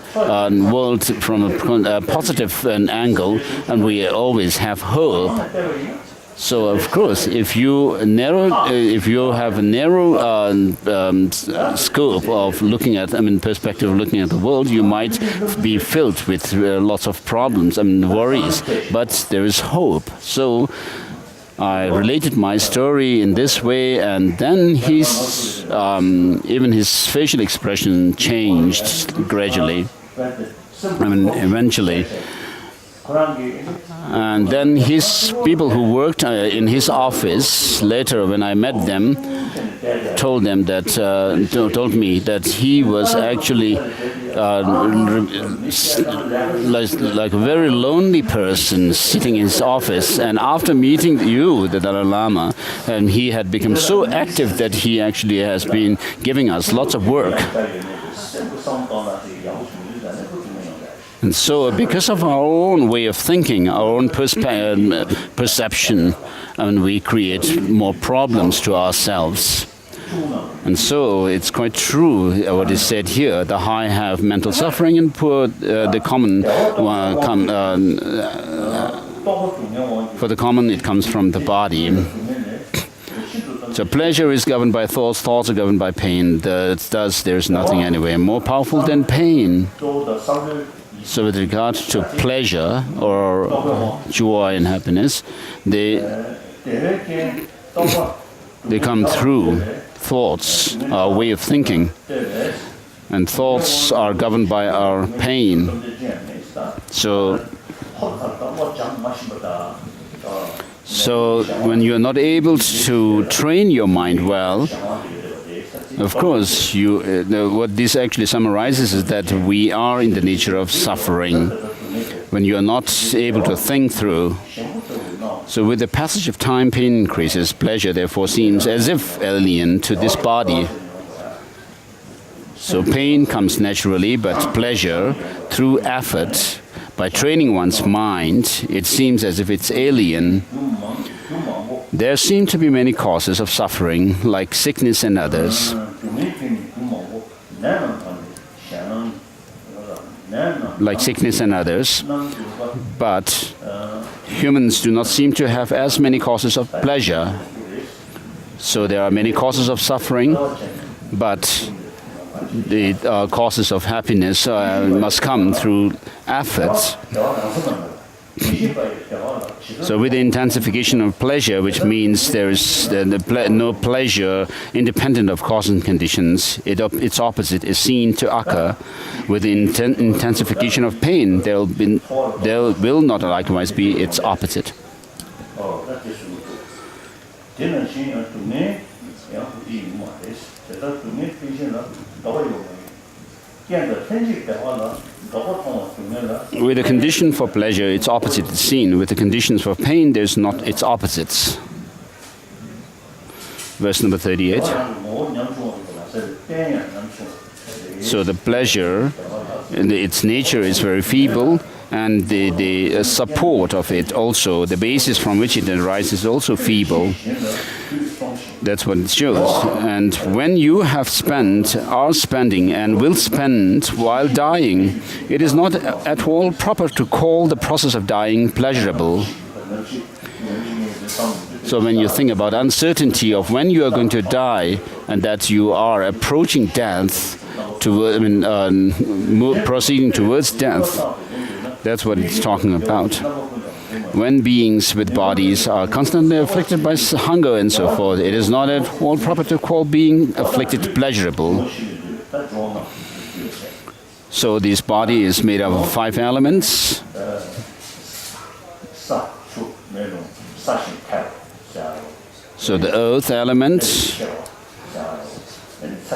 world from a positive angle, and we always have hope. So of course, if you have a narrow scope of looking at, perspective of looking at the world, you might be filled with lots of problems and worries. But there is hope. So I related my story in this way, and then even his facial expression changed gradually. Eventually. And then his people who worked in his office, later when I met them, told me that he was actually like a very lonely person sitting in his office. And after meeting you, the Dalai Lama, and he had become so active that he actually has been giving us lots of work. And so because of our own way of thinking, our own perception, we create more problems to ourselves. And so it's quite true what is said here. The high have mental suffering, and poor, the common, for the common it comes from the body. So pleasure is governed by thoughts, thoughts are governed by pain. Thus there is nothing anywhere more powerful than pain. So with regard to pleasure or joy and happiness, they come through thoughts, our way of thinking. And thoughts are governed by our pain. So when you are not able to train your mind well, of course, what this actually summarizes is that we are in the nature of suffering when you are not able to think through. So with the passage of time, pain increases. Pleasure, therefore, seems as if alien to this body. So pain comes naturally, but pleasure, through effort, by training one's mind, it seems as if it's alien. There seem to be many causes of suffering, like sickness and others. But humans do not seem to have as many causes of pleasure. So there are many causes of suffering, but the causes of happiness must come through effort. So with the intensification of pleasure, which means there is no pleasure independent of cause and conditions, its opposite is seen to occur. With the intensification of pain, there will not likewise be its opposite. With the condition for pleasure, its opposite is seen. With the conditions for pain, there's not its opposites. Verse number 38. So the pleasure, its nature is very feeble, and the support of it also, the basis from which it arises is also feeble. That's what it shows. And when you have spent, are spending, and will spend while dying, it is not at all proper to call the process of dying pleasurable. So when you think about uncertainty of when you are going to die and that you are approaching death, proceeding towards death, that's what it's talking about. When beings with bodies are constantly afflicted by hunger and so forth, it is not at all proper to call being afflicted pleasurable. So this body is made up of 5 elements. So the earth element,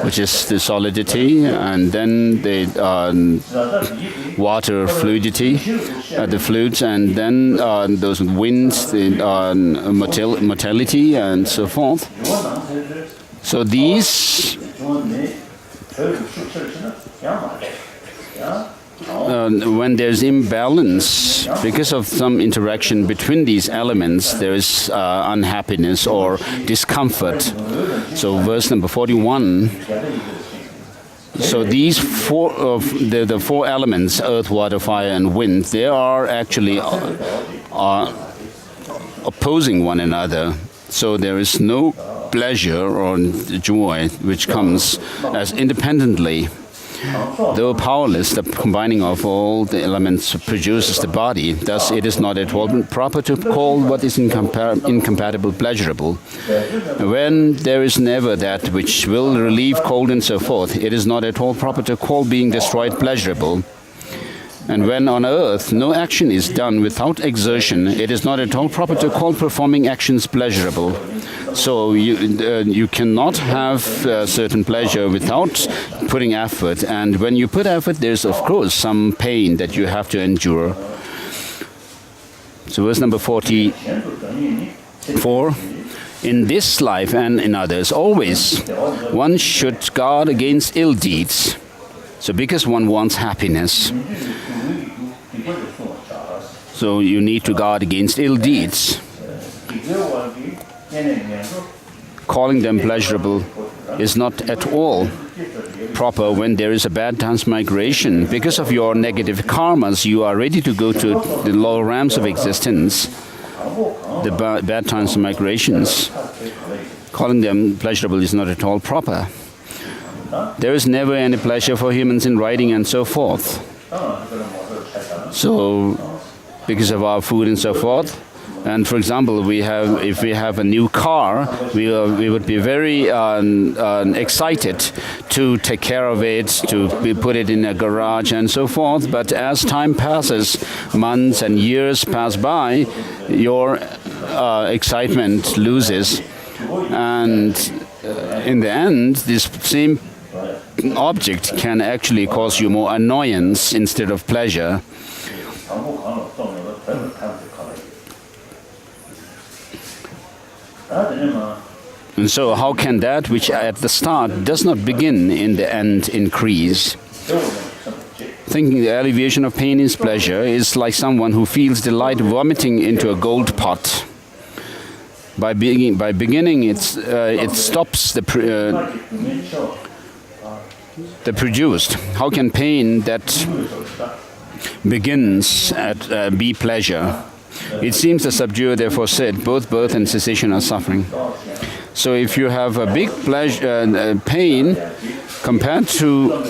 which is the solidity, and then the water fluidity, the fluids, and then those winds, the motility, and so forth. So these when there's imbalance, because of some interaction between these elements, there is unhappiness or discomfort. So verse number 41, so these the 4 elements, earth, water, fire, and wind, they are actually opposing one another. So there is no pleasure or joy which comes as independently. Though powerless, the combining of all the elements produces the body. Thus, it is not at all proper to call what is incompatible pleasurable. When there is never that which will relieve cold and so forth, it is not at all proper to call being destroyed pleasurable. And when on earth no action is done without exertion, it is not at all proper to call performing actions pleasurable. So you cannot have certain pleasure without putting effort. And when you put effort, there's of course some pain that you have to endure. So verse number 44. In this life and in others, always one should guard against ill deeds. So because one wants happiness, so you need to guard against ill deeds. Calling them pleasurable is not at all proper when there is a bad transmigration. Because of your negative karmas, you are ready to go to the lower realms of existence, the bad transmigrations. Calling them pleasurable is not at all proper. There is never any pleasure for humans in writing and so forth. So, because of our food and so forth, and for example, if we have a new car, we would be very excited to take care of it, to put it in a garage and so forth. But as time passes, months and years pass by, your excitement loses, and in the end, this same object can actually cause you more annoyance instead of pleasure. And so how can that which at the start does not begin in the end increase? Thinking the alleviation of pain is pleasure is like someone who feels delight vomiting into a gold pot. By beginning it stops the produced. How can pain that begins at be pleasure? It seems the subduer therefore said, both birth and cessation are suffering. So if you have a big pleasure, pain compared to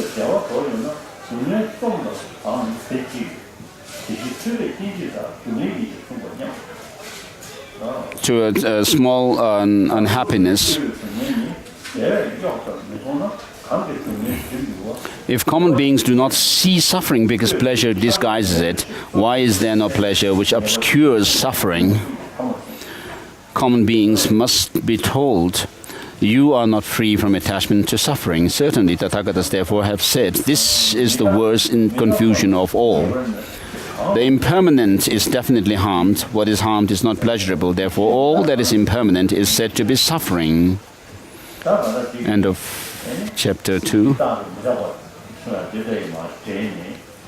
to a small unhappiness. If common beings do not see suffering because pleasure disguises it, why is there no pleasure which obscures suffering? Common beings must be told, you are not free from attachment to suffering. Certainly, Tathagatas therefore have said, this is the worst confusion of all. The impermanent is definitely harmed. What is harmed is not pleasurable. Therefore, all that is impermanent is said to be suffering. End of chapter 2.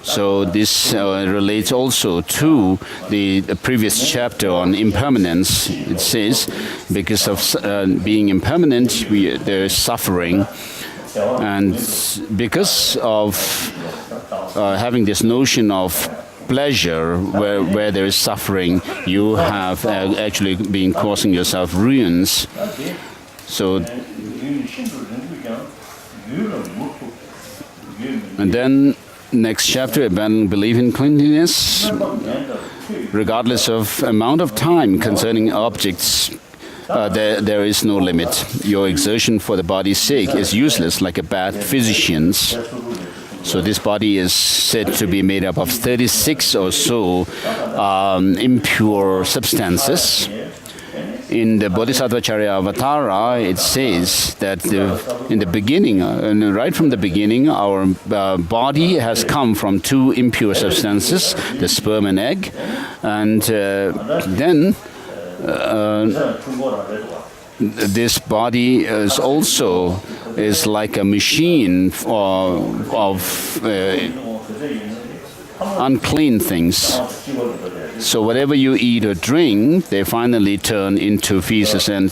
So this relates also to the previous chapter on impermanence. It says, because of being impermanent, there is suffering. And because of having this notion of pleasure where there is suffering, you have actually been causing yourself ruins. So, and then next chapter, abandon belief in cleanliness, regardless of amount of time concerning objects. There is no limit. Your exertion for the body's sake is useless, like a bad physician's. So this body is said to be made up of 36 or so impure substances. In the Bodhisattvacharya Avatara, it says that in the beginning, right from the beginning, our body has come from two impure substances, the sperm and egg, and then this body is also like a machine of unclean things. So whatever you eat or drink, they finally turn into feces and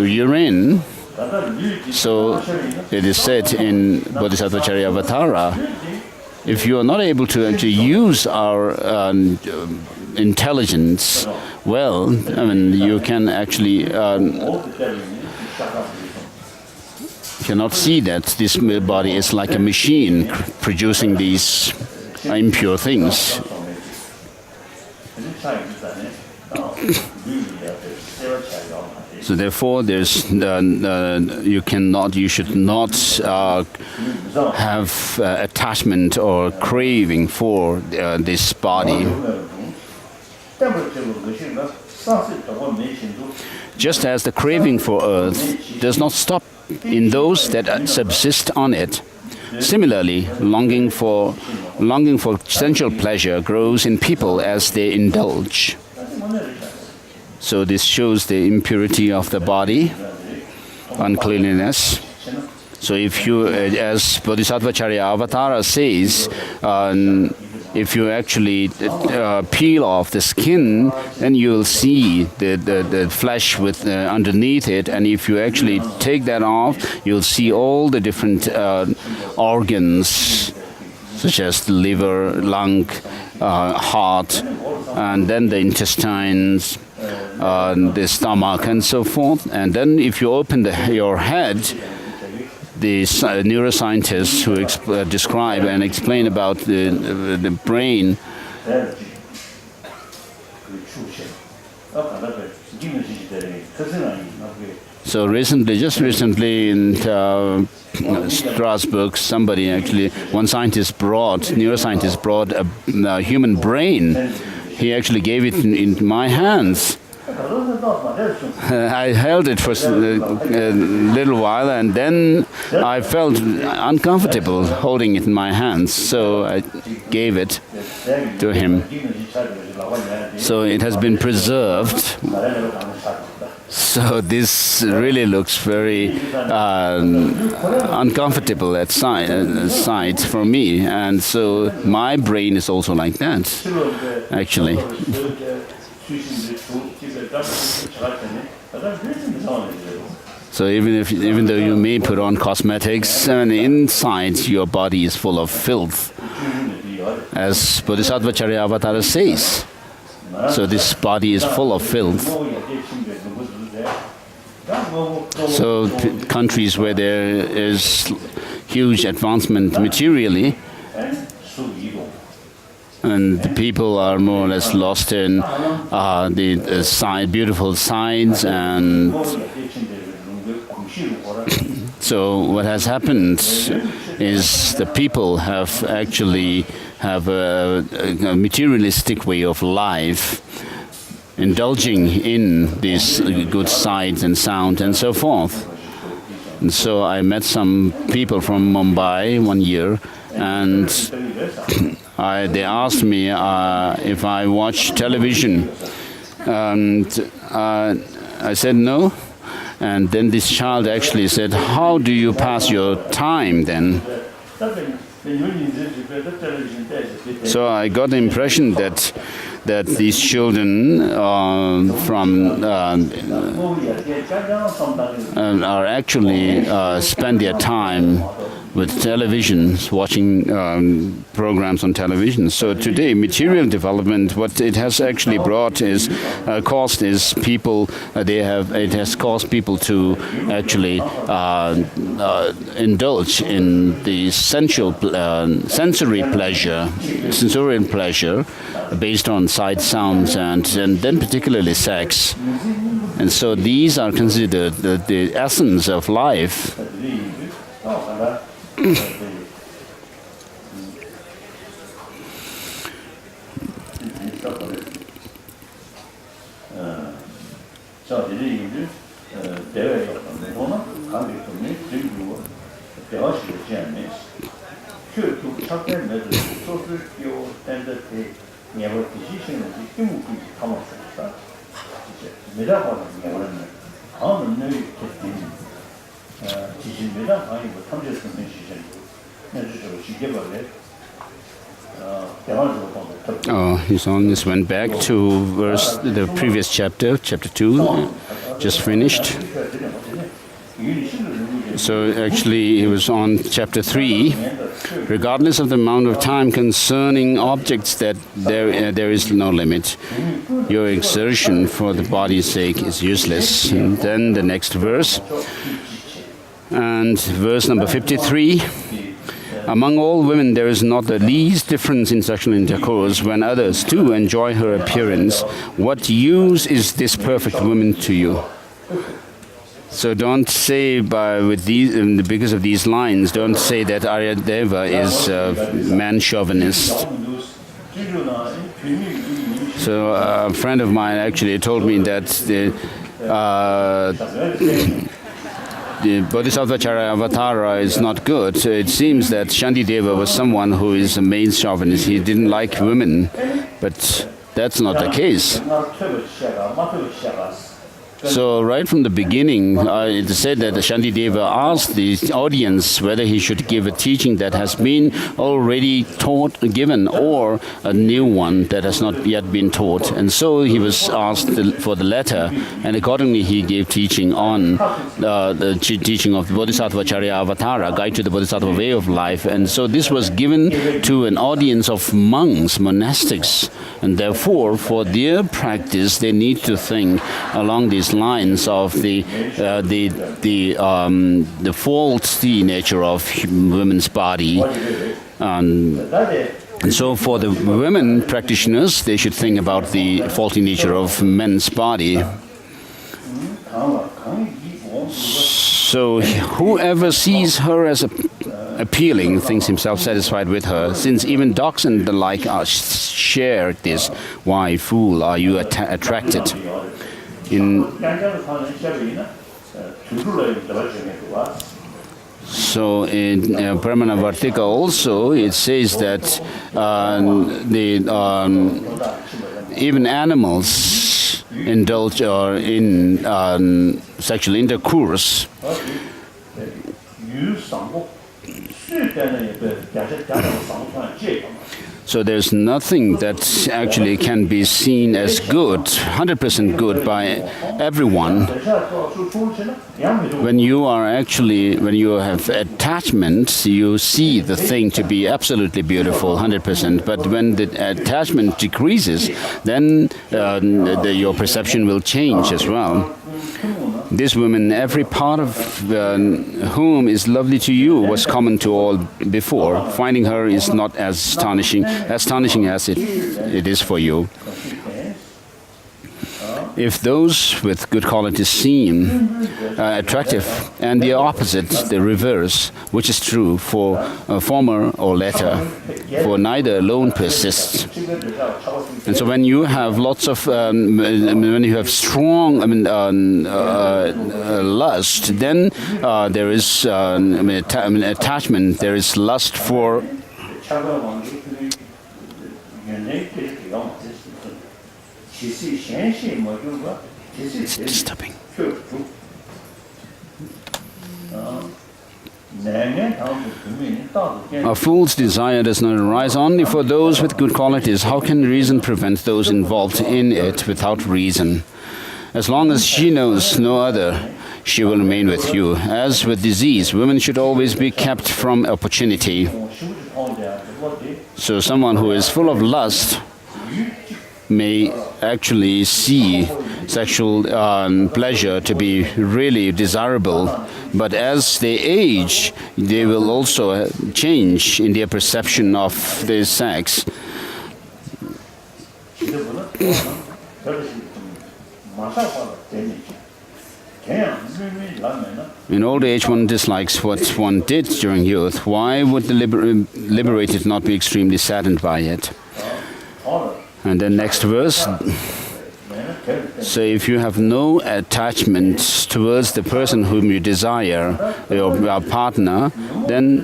urine. So it is said in Bodhisattvacharya Avatara, if you are not able to use our intelligence well, I mean, you can actually cannot see that this body is like a machine producing these impure things. So therefore, there's you should not have attachment or craving for this body. Just as the craving for earth does not stop in those that subsist on it, similarly, longing for sensual pleasure grows in people as they indulge. So this shows the impurity of the body, uncleanliness. So if you, as Bodhisattvacharya Avatara says, if you actually peel off the skin, then you'll see the flesh with underneath it. And if you actually take that off, you'll see all the different organs, such as the liver, lung, heart, and then the intestines, the stomach, and so forth. And then if you open your head, the neuroscientists who describe and explain about the brain, so just recently in Strasbourg, one neuroscientist brought a human brain. He actually gave it in my hands. I held it for a little while, and then I felt uncomfortable holding it in my hands, so I gave it to him. So it has been preserved. So this really looks very uncomfortable at sight for me, and so my brain is also like that, actually. So even though you may put on cosmetics, and inside your body is full of filth, as Bodhisattvacharya Avatara says. So this body is full of filth. So countries where there is huge advancement materially, and the people are more or less lost in the beautiful sights. And so what has happened is the people have actually have a materialistic way of life, indulging in these good sights and sound and so forth. And so I met some people from Mumbai one year, and they asked me if I watch television, and I said no. And then this child actually said, "How do you pass your time then?" So I got the impression that these children are actually spend their time with televisions, watching programs on television. So today, material development, what it has actually brought is caused is people. It has caused people to actually indulge in the sensorial pleasure, based on sight, sounds, and then particularly sex. And so these are considered the essence of life. Oh, his Holiness went back to the previous chapter 2, just finished. So actually he was on chapter 3. Regardless of the amount of time concerning objects, that there is no limit. Your exertion for the body's sake is useless. And then the next verse, and verse number 53. Among all women there is not the least difference in sexual intercourse when others too enjoy her appearance. What use is this perfect woman to you? So don't say because of these lines, don't say that Aryadeva is a man chauvinist. So a friend of mine actually told me that the Bodhisattva Charyavatara is not good. So it seems that Shantideva was someone who is a main chauvinist. He didn't like women, but that's not the case. So right from the beginning, it is said that Shantideva asked the audience whether he should give a teaching that has been already given, or a new one that has not yet been taught. And so he was asked for the latter, and accordingly he gave teaching on the teaching of the Bodhisattva Charyavatara, Guide to the Bodhisattva Way of Life. And so this was given to an audience of monks, monastics, and therefore for their practice they need to think along these lines of the faulty nature of women's body. And so for the women practitioners, they should think about the faulty nature of men's body. So whoever sees her as appealing thinks himself satisfied with her, since even dogs and the like share this. Why, fool, are you attracted? So in Brahmanavartika also it says that even animals indulge in sexual intercourse. So there's nothing that actually can be seen as good, 100% good by everyone. When you have attachment, you see the thing to be absolutely beautiful, 100%. But when the attachment decreases, then your perception will change as well. This woman, every part of whom is lovely to you, was common to all before. Finding her is not as astonishing as it is for you. If those with good qualities seem attractive, and the opposite, the reverse, which is true for former or latter, for neither alone persists. And so when you have lots of, when you have strong lust, then there is attachment, there is lust for. It's disturbing. A fool's desire does not arise only for those with good qualities. How can reason prevent those involved in it without reason? As long as she knows no other, she will remain with you. As with disease, women should always be kept from opportunity. So someone who is full of lust may actually see sexual pleasure to be really desirable, but as they age, they will also change in their perception of their sex. In old age, one dislikes what one did during youth. Why would the liberated not be extremely saddened by it? And then next verse, so if you have no attachment towards the person whom you desire, your partner, then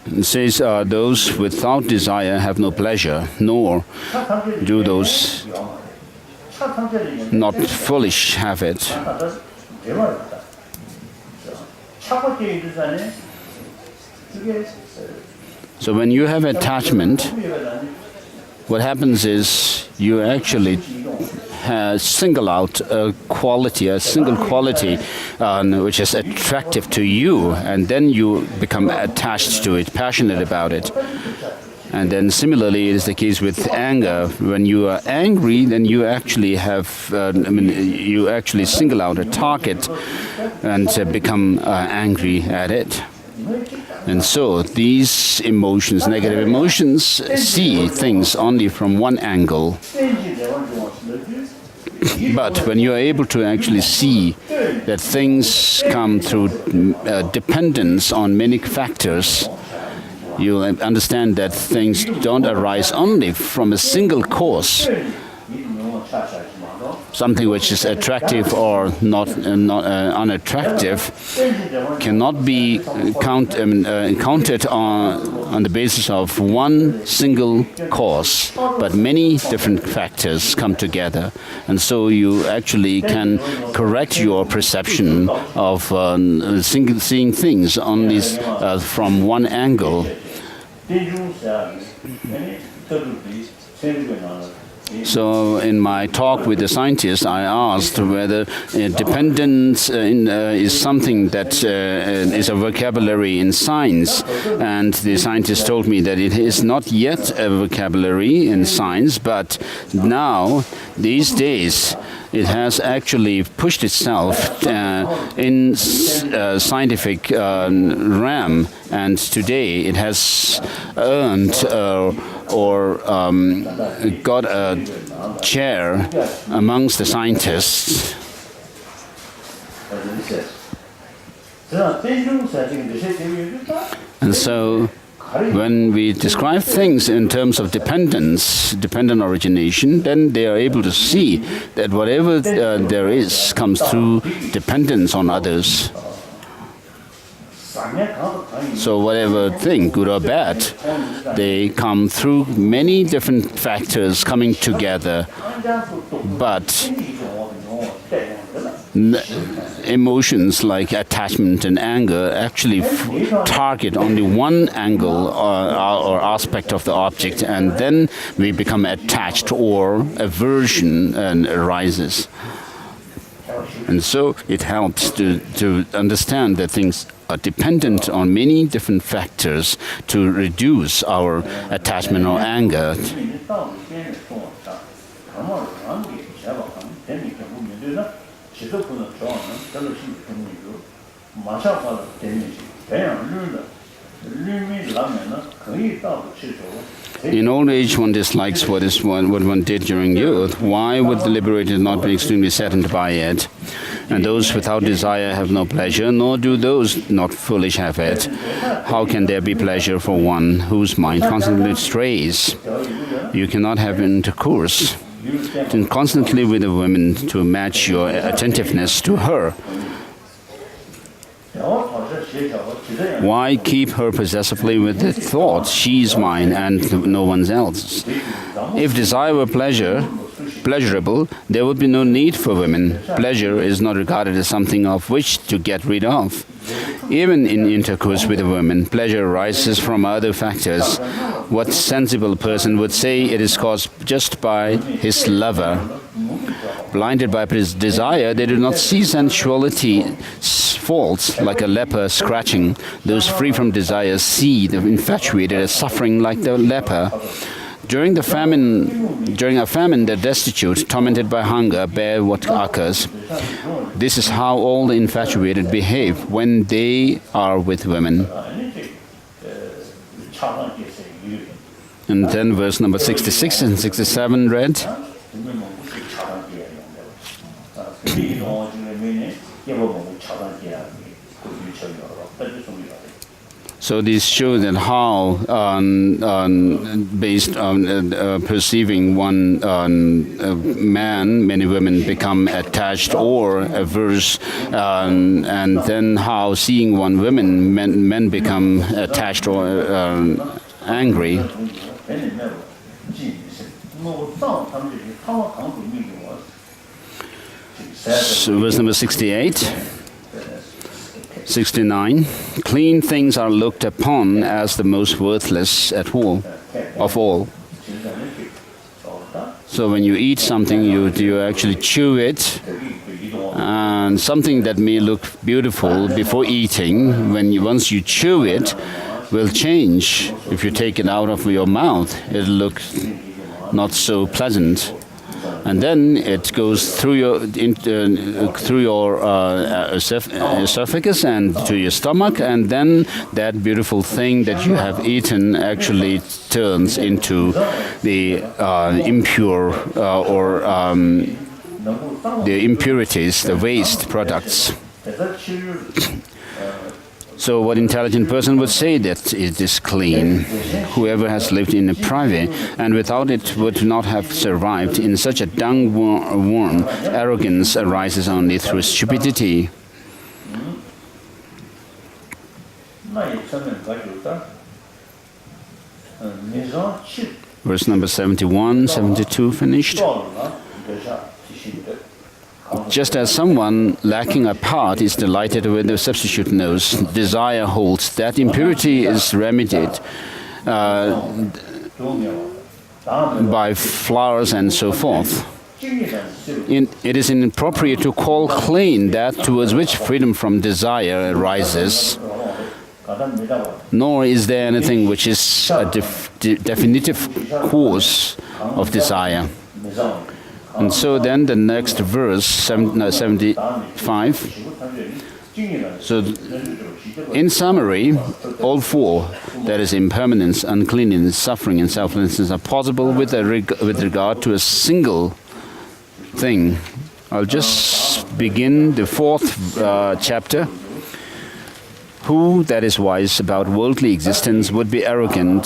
it says those without desire have no pleasure, nor do those not foolish have it. So when you have attachment, what happens is you actually single out a single quality which is attractive to you, and then you become attached to it, passionate about it. And then similarly, it is the case with anger. When you are angry, then you actually have, you actually single out a target and become angry at it. And so these emotions, negative emotions, see things only from one angle. But when you are able to actually see that things come through dependence on many factors, you understand that things don't arise only from a single cause. Something which is attractive or not unattractive cannot be counted on the basis of one single cause, but many different factors come together, and so you actually can correct your perception of seeing things only from one angle. So in my talk with the scientists, I asked whether dependence is something that is a vocabulary in science. And the scientists told me that it is not yet a vocabulary in science, but now, these days, it has actually pushed itself in scientific realm, and today it has earned or got a chair amongst the scientists. And so when we describe things in terms of dependent origination, then they are able to see that whatever there is comes through dependence on others. So whatever thing, good or bad, they come through many different factors coming together. But emotions like attachment and anger actually target only one angle or aspect of the object, and then we become attached or aversion arises. And so it helps to understand that things are dependent on many different factors to reduce our attachment or anger. In old age, one dislikes what one did during youth. Why would the liberated not be extremely saddened by it? And those without desire have no pleasure, nor do those not foolish have it. How can there be pleasure for one whose mind constantly strays? You cannot have intercourse constantly with a woman to match your attentiveness to her. Why keep her possessively with the thought, she's mine and no one else's? If desire were pleasurable, there would be no need for women. Pleasure is not regarded as something of which to get rid of. Even in intercourse with a woman, pleasure arises from other factors. What sensible person would say it is caused just by his lover? Blinded by his desire, they do not see sensuality's faults like a leper scratching. Those free from desire see the infatuated as suffering like the leper. During a famine, the destitute, tormented by hunger, bear what occurs. This is how all the infatuated behave when they are with women. And then verse number 66 and 67 read. So this shows that how, based on perceiving one man, many women become attached or averse, and then how seeing one woman, men become attached or angry. So verse number 68. 69. Clean things are looked upon as the most worthless of all. So when you eat something, you actually chew it, and something that may look beautiful before eating, once you chew it, will change. If you take it out of your mouth, it'll look not so pleasant. And then it goes through your esophagus and to your stomach, and then that beautiful thing that you have eaten actually turns into the impure or the impurities, the waste products. So what intelligent person would say that it is clean? Whoever has lived in a private and without it would not have survived. In such a dung worm, arrogance arises only through stupidity. Verse number 71, 72 finished. Just as someone lacking a part is delighted with the substitute nose, desire holds that impurity is remedied by flowers and so forth. It is inappropriate to call clean that towards which freedom from desire arises, nor is there anything which is a definitive cause of desire. And so then the next verse, 75. So in summary, all four, that is impermanence, uncleanness, suffering, and selflessness, are possible with regard to a single thing. I'll just begin the fourth chapter. Who that is wise about worldly existence would be arrogant,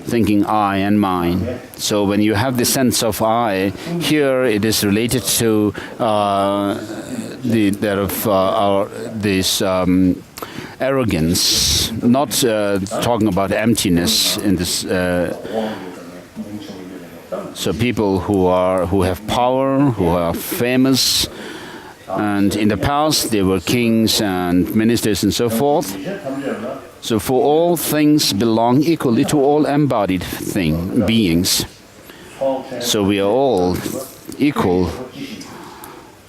thinking I and mine. So when you have the sense of I, here it is related to this arrogance, not talking about emptiness in this. So people who have power, who are famous. And in the past, there were kings and ministers and so forth. So for all things belong equally to all embodied beings. So we are all equal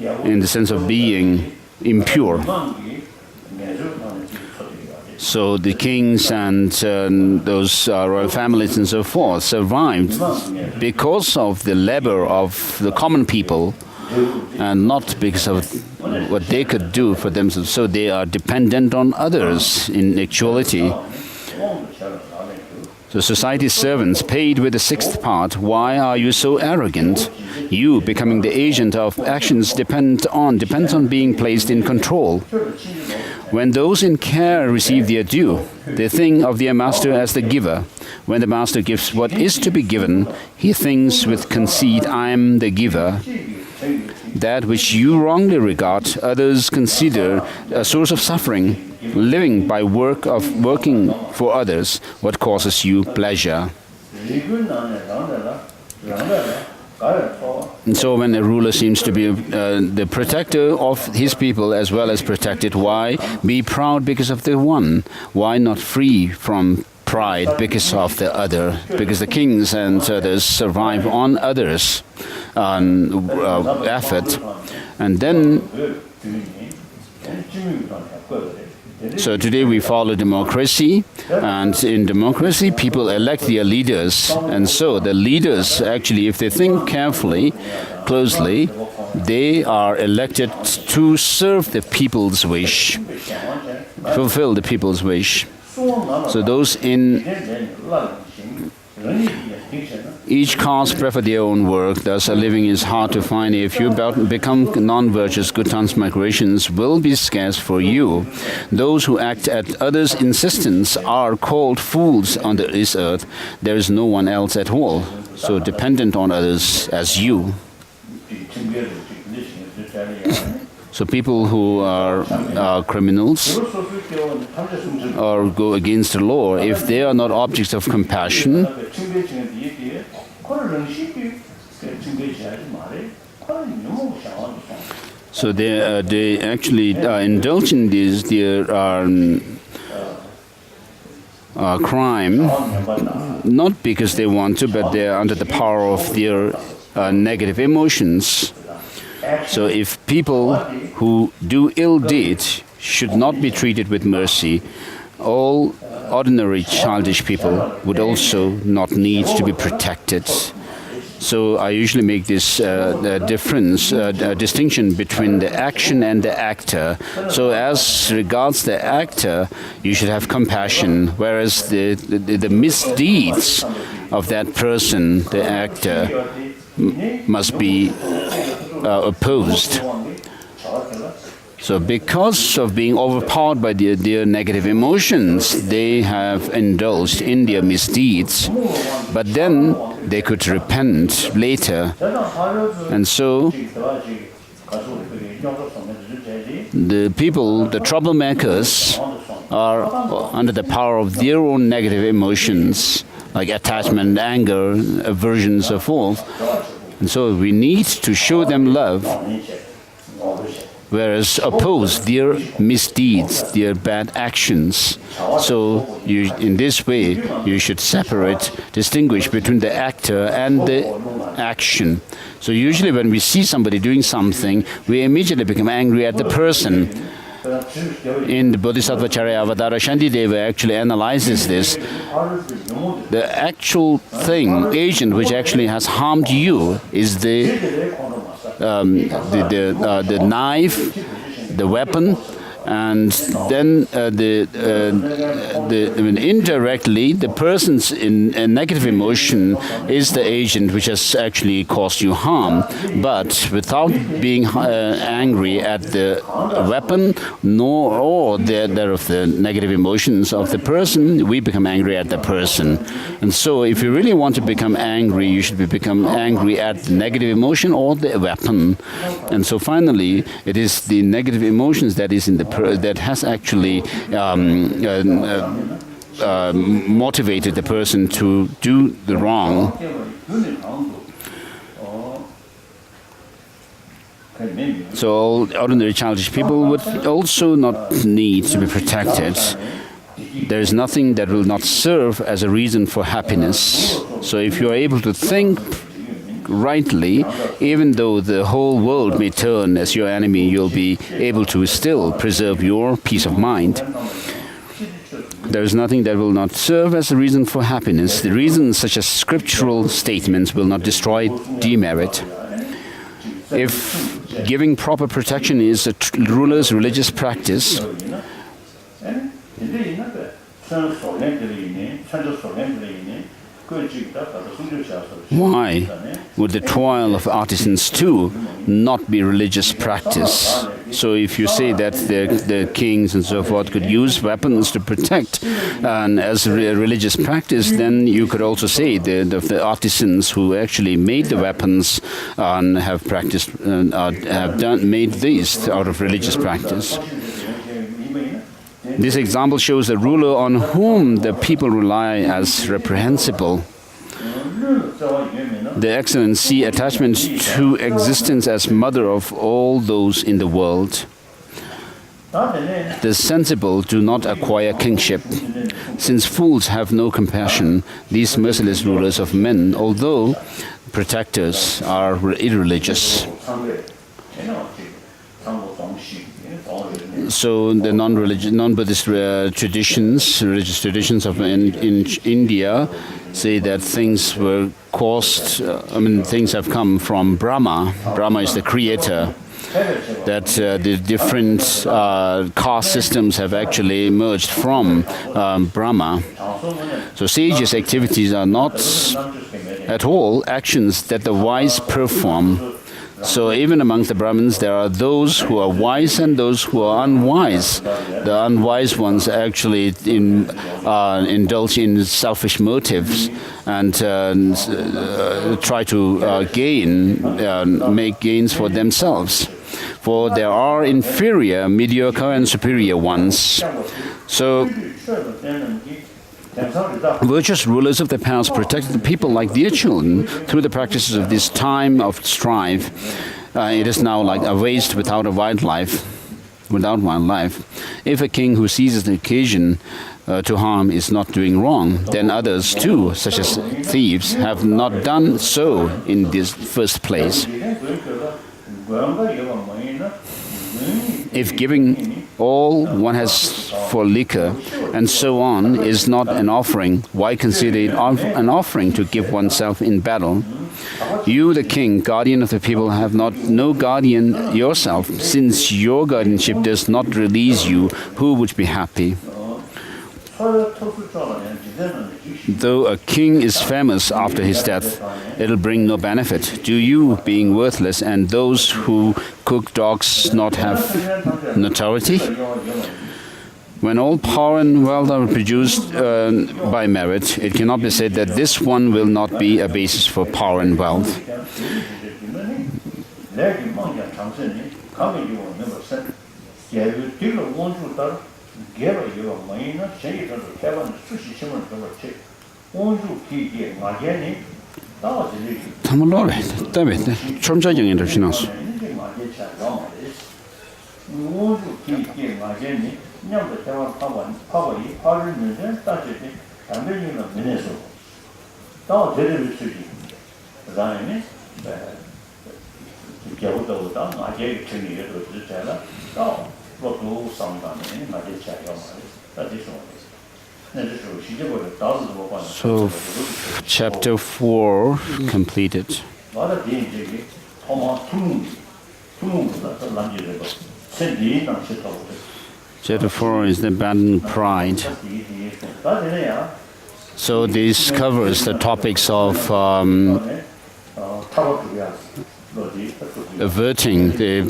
in the sense of being impure. So the kings and those royal families and so forth survived because of the labor of the common people and not because of what they could do for themselves. So they are dependent on others in actuality. So society's servants paid with the sixth part. Why are you so arrogant? You, becoming the agent of actions, depends on being placed in control. When those in care receive their due, they think of their master as the giver. When the master gives what is to be given, he thinks with conceit, I am the giver. That which you wrongly regard, others consider a source of suffering. Living by working for others, what causes you pleasure? And so when a ruler seems to be the protector of his people as well as protected, why be proud because of the one? Why not free from pride because of the other? Because the kings and others survive on others' effort. And then, so today we follow democracy, and in democracy people elect their leaders, and so the leaders actually, if they think carefully, closely, they are elected to serve the people's wish, fulfill the people's wish. So those in each caste prefer their own work, thus a living is hard to find. If you become non-virtuous, good transmigrations will be scarce for you. Those who act at others' insistence are called fools on this earth. There is no one else at all, so dependent on others as you. So people who are criminals or go against the law, if they are not objects of compassion, so they actually indulge in their crime, not because they want to, but they are under the power of their negative emotions. So if people who do ill deeds should not be treated with mercy, all ordinary childish people would also not need to be protected. So I usually make this distinction between the action and the actor. So as regards the actor, you should have compassion, whereas the misdeeds of that person, the actor, must be opposed. So because of being overpowered by their negative emotions, they have indulged in their misdeeds, but then they could repent later. And so the people, the troublemakers, are under the power of their own negative emotions, like attachment, anger, aversion, and so forth. And so we need to show them love, whereas oppose their misdeeds, their bad actions. So in this way, you should distinguish between the actor and the action. So usually when we see somebody doing something, we immediately become angry at the person. In the Bodhisattva Charya Avatara, Shantideva actually analyzes this. The actual thing, agent, which actually has harmed you is the knife, the weapon, and then indirectly the person's negative emotion is the agent which has actually caused you harm. But without being angry at the weapon or the negative emotions of the person, we become angry at the person. And so if you really want to become angry, you should become angry at the negative emotion or the weapon. And so finally, it is the negative emotions that is in the that has actually motivated the person to do the wrong. So all ordinary childish people would also not need to be protected. There is nothing that will not serve as a reason for happiness. So if you are able to think rightly, even though the whole world may turn as your enemy, you'll be able to still preserve your peace of mind. There is nothing that will not serve as a reason for happiness. The reasons such as scriptural statements will not destroy demerit. If giving proper protection is a ruler's religious practice, why would the toil of artisans too not be religious practice? So if you say that the kings and so forth could use weapons to protect and as a religious practice, then you could also say the artisans who actually made the weapons have practiced made these out of religious practice. This example shows a ruler on whom the people rely as reprehensible. The excellent see attachment to existence as mother of all those in the world. The sensible do not acquire kingship. Since fools have no compassion, these merciless rulers of men, although protectors, are irreligious. So the non-Buddhist traditions, religious traditions of in India, say that things were caused. Things have come from Brahma. Brahma is the creator. That the different caste systems have actually emerged from Brahma. So sages' activities are not at all actions that the wise perform. So even amongst the Brahmins, there are those who are wise and those who are unwise. The unwise ones actually indulge in selfish motives and try to make gains for themselves. For there are inferior, mediocre, and superior ones. So virtuous rulers of the past protected the people like their children through the practices of this time of strife. It is now like a waste without wildlife. If a king who seizes the occasion to harm is not doing wrong, then others too, such as thieves, have not done so in this first place. If giving all one has for liquor and so on is not an offering, why consider it an offering to give oneself in battle? You, the king, guardian of the people, have no guardian yourself. Since your guardianship does not release you, who would be happy? Though a king is famous after his death, it'll bring no benefit. Do you, being worthless, and those who cook dogs not have notoriety? When all power and wealth are produced by merit, it cannot be said that this one will not be a basis for power and wealth. So, chapter 4 completed. Chapter 4 is the abandoned pride. So this covers the topics of averting the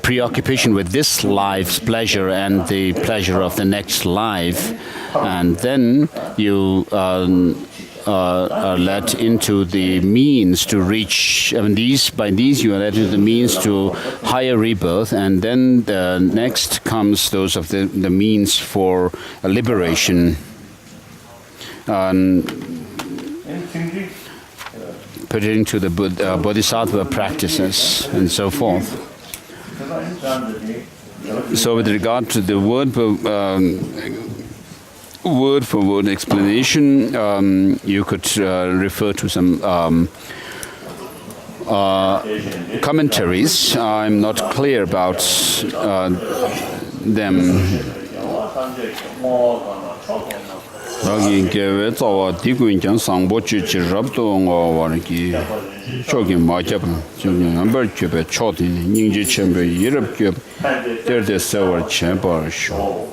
preoccupation with this life's pleasure and the pleasure of the next life, and then you are led into the means to reach. By these you are led into the means to higher rebirth, and then the next comes those of the means for liberation. Pertaining to the bodhisattva practices and so forth. So with regard to the word word for word explanation. You could refer to some commentaries. I'm not clear about them. Ragi gewe tawa diguin jan sangbo chi rabdo nga wariki chogi majab number chebe choti ningji chembe yirab gyeb derde sawar chembar sho